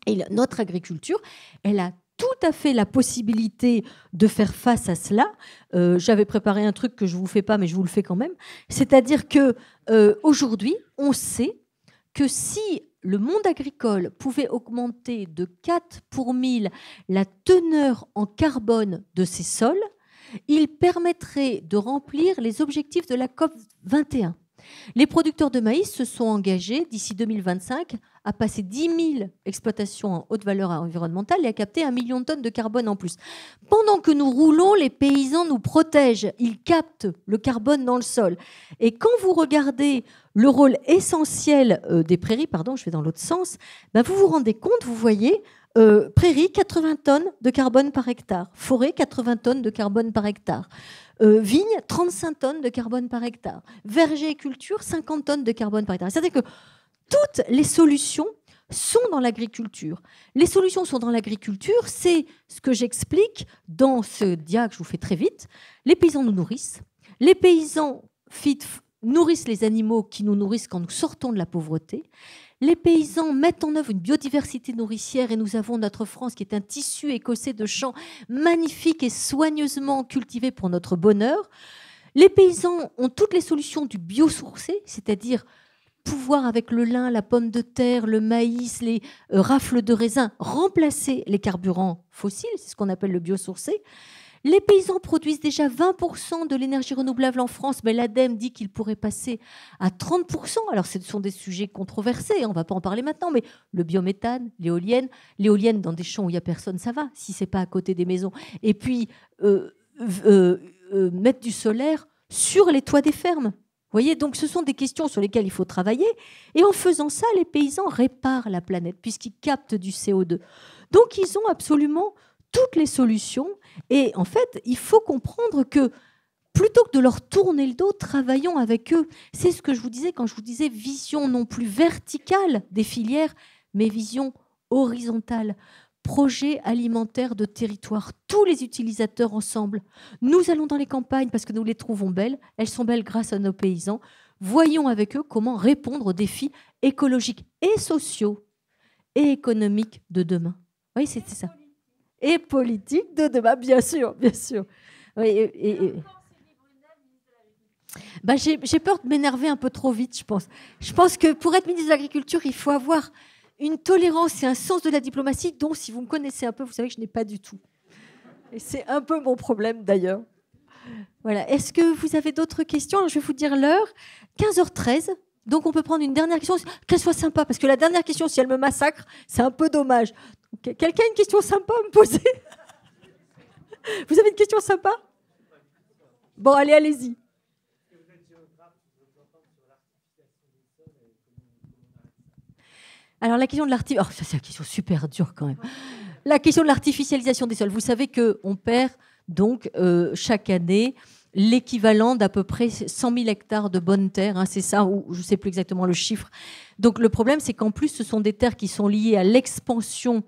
Et notre agriculture, elle a tout à fait la possibilité de faire face à cela. J'avais préparé un truc que je ne vous fais pas, mais je vous le fais quand même. C'est-à-dire qu'aujourd'hui, on sait que si le monde agricole pouvait augmenter de 4 pour 1000 la teneur en carbone de ses sols, il permettrait de remplir les objectifs de la COP 21. Les producteurs de maïs se sont engagés d'ici 2025 à passer 10 000 exploitations en haute valeur environnementale et à capter 1 million de tonnes de carbone en plus. Pendant que nous roulons, les paysans nous protègent. Ils captent le carbone dans le sol. Et quand vous regardez le rôle essentiel des prairies, je vais dans l'autre sens, vous vous rendez compte, vous voyez, prairies, 80 tonnes de carbone par hectare. Forêt, 80 tonnes de carbone par hectare. Vigne, 35 tonnes de carbone par hectare. Verger et culture, 50 tonnes de carbone par hectare. C'est-à-dire que toutes les solutions sont dans l'agriculture. Les solutions sont dans l'agriculture, c'est ce que j'explique dans ce dia que je vous fais très vite. Les paysans nous nourrissent. Les paysans nourrissent les animaux qui nous nourrissent quand nous sortons de la pauvreté. Les paysans mettent en œuvre une biodiversité nourricière et nous avons notre France qui est un tissu écossais de champs magnifiques et soigneusement cultivés pour notre bonheur. Les paysans ont toutes les solutions du biosourcé, c'est-à-dire pouvoir avec le lin, la pomme de terre, le maïs, les rafles de raisin, remplacer les carburants fossiles, c'est ce qu'on appelle le biosourcé. Les paysans produisent déjà 20% de l'énergie renouvelable en France, mais l'ADEME dit qu'il pourrait passer à 30%. Alors, ce sont des sujets controversés, on ne va pas en parler maintenant, mais le biométhane, l'éolienne dans des champs où il n'y a personne, ça va, si ce n'est pas à côté des maisons. Et puis, mettre du solaire sur les toits des fermes. Vous voyez, donc ce sont des questions sur lesquelles il faut travailler. Et en faisant ça, les paysans réparent la planète, puisqu'ils captent du CO2. Donc, ils ont absolument toutes les solutions. Et en fait, il faut comprendre que plutôt que de leur tourner le dos, travaillons avec eux. C'est ce que je vous disais quand je vous disais vision non plus verticale des filières, mais vision horizontale. Projet alimentaire de territoire, tous les utilisateurs ensemble. Nous allons dans les campagnes parce que nous les trouvons belles. Elles sont belles grâce à nos paysans. Voyons avec eux comment répondre aux défis écologiques et sociaux et économiques de demain. Oui, c'était ça. Et politique de demain, bien sûr, bien sûr. Oui, bah, j'ai peur de m'énerver un peu trop vite, je pense. Je pense que pour être ministre de l'Agriculture, il faut avoir une tolérance et un sens de la diplomatie dont, si vous me connaissez un peu, vous savez que je n'ai pas du tout. Et c'est un peu mon problème, d'ailleurs. Voilà. Est-ce que vous avez d'autres questions? Alors, je vais vous dire l'heure. 15h13. Donc, on peut prendre une dernière question. Qu'elle soit sympa, parce que la dernière question, si elle me massacre, c'est un peu dommage. Quelqu'un a une question sympa à me poser? Vous avez une question sympa? Bon, allez, allez-y. Alors, la question de l'artificialisation... Oh, ça, c'est une question super dure, quand même. La question de l'artificialisation des sols. Vous savez qu'on perd, donc, chaque année, l'équivalent d'à peu près 100 000 hectares de bonnes terres. Hein, c'est ça, ou je ne sais plus exactement le chiffre. Donc, le problème, c'est qu'en plus, ce sont des terres qui sont liées à l'expansion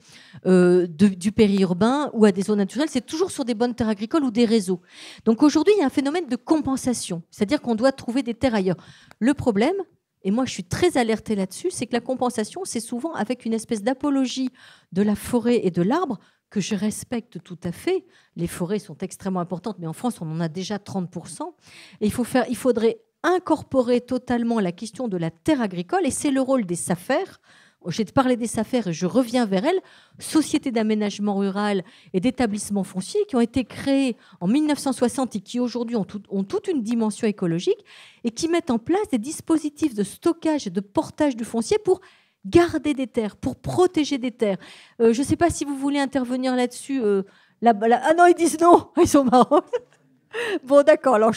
du périurbain ou à des zones naturelles. C'est toujours sur des bonnes terres agricoles ou des réseaux. Donc, aujourd'hui, il y a un phénomène de compensation. C'est-à-dire qu'on doit trouver des terres ailleurs. Le problème, et moi, je suis très alertée là-dessus, c'est que la compensation, c'est souvent avec une espèce d'apologie de la forêt et de l'arbre que je respecte tout à fait. Les forêts sont extrêmement importantes, mais en France, on en a déjà 30%. Et il faudrait incorporer totalement la question de la terre agricole, et c'est le rôle des SAFER. J'ai parlé des SAFER et je reviens vers elles, sociétés d'aménagement rural et d'établissements fonciers qui ont été créées en 1960 et qui aujourd'hui ont toute une dimension écologique et qui mettent en place des dispositifs de stockage et de portage du foncier pour garder des terres, pour protéger des terres. Je ne sais pas si vous voulez intervenir là-dessus. Ah non, ils disent non, ils sont marrants. Bon, d'accord, alors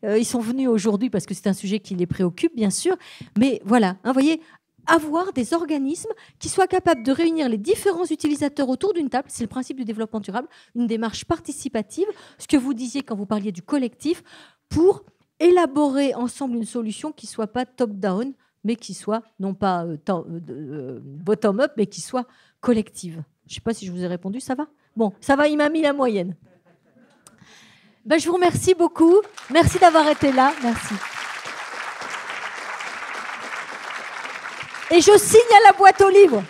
ils sont venus aujourd'hui parce que c'est un sujet qui les préoccupe, bien sûr. Mais voilà, hein, vous voyez, avoir des organismes qui soient capables de réunir les différents utilisateurs autour d'une table, c'est le principe du développement durable, une démarche participative, ce que vous disiez quand vous parliez du collectif, pour élaborer ensemble une solution qui ne soit pas top-down, mais qui soit, non pas bottom-up, mais qui soit collective. Je ne sais pas si je vous ai répondu, ça va? Bon, ça va, il m'a mis la moyenne. Ben, je vous remercie beaucoup. Merci d'avoir été là. Merci. Et je signe à la boîte aux livres.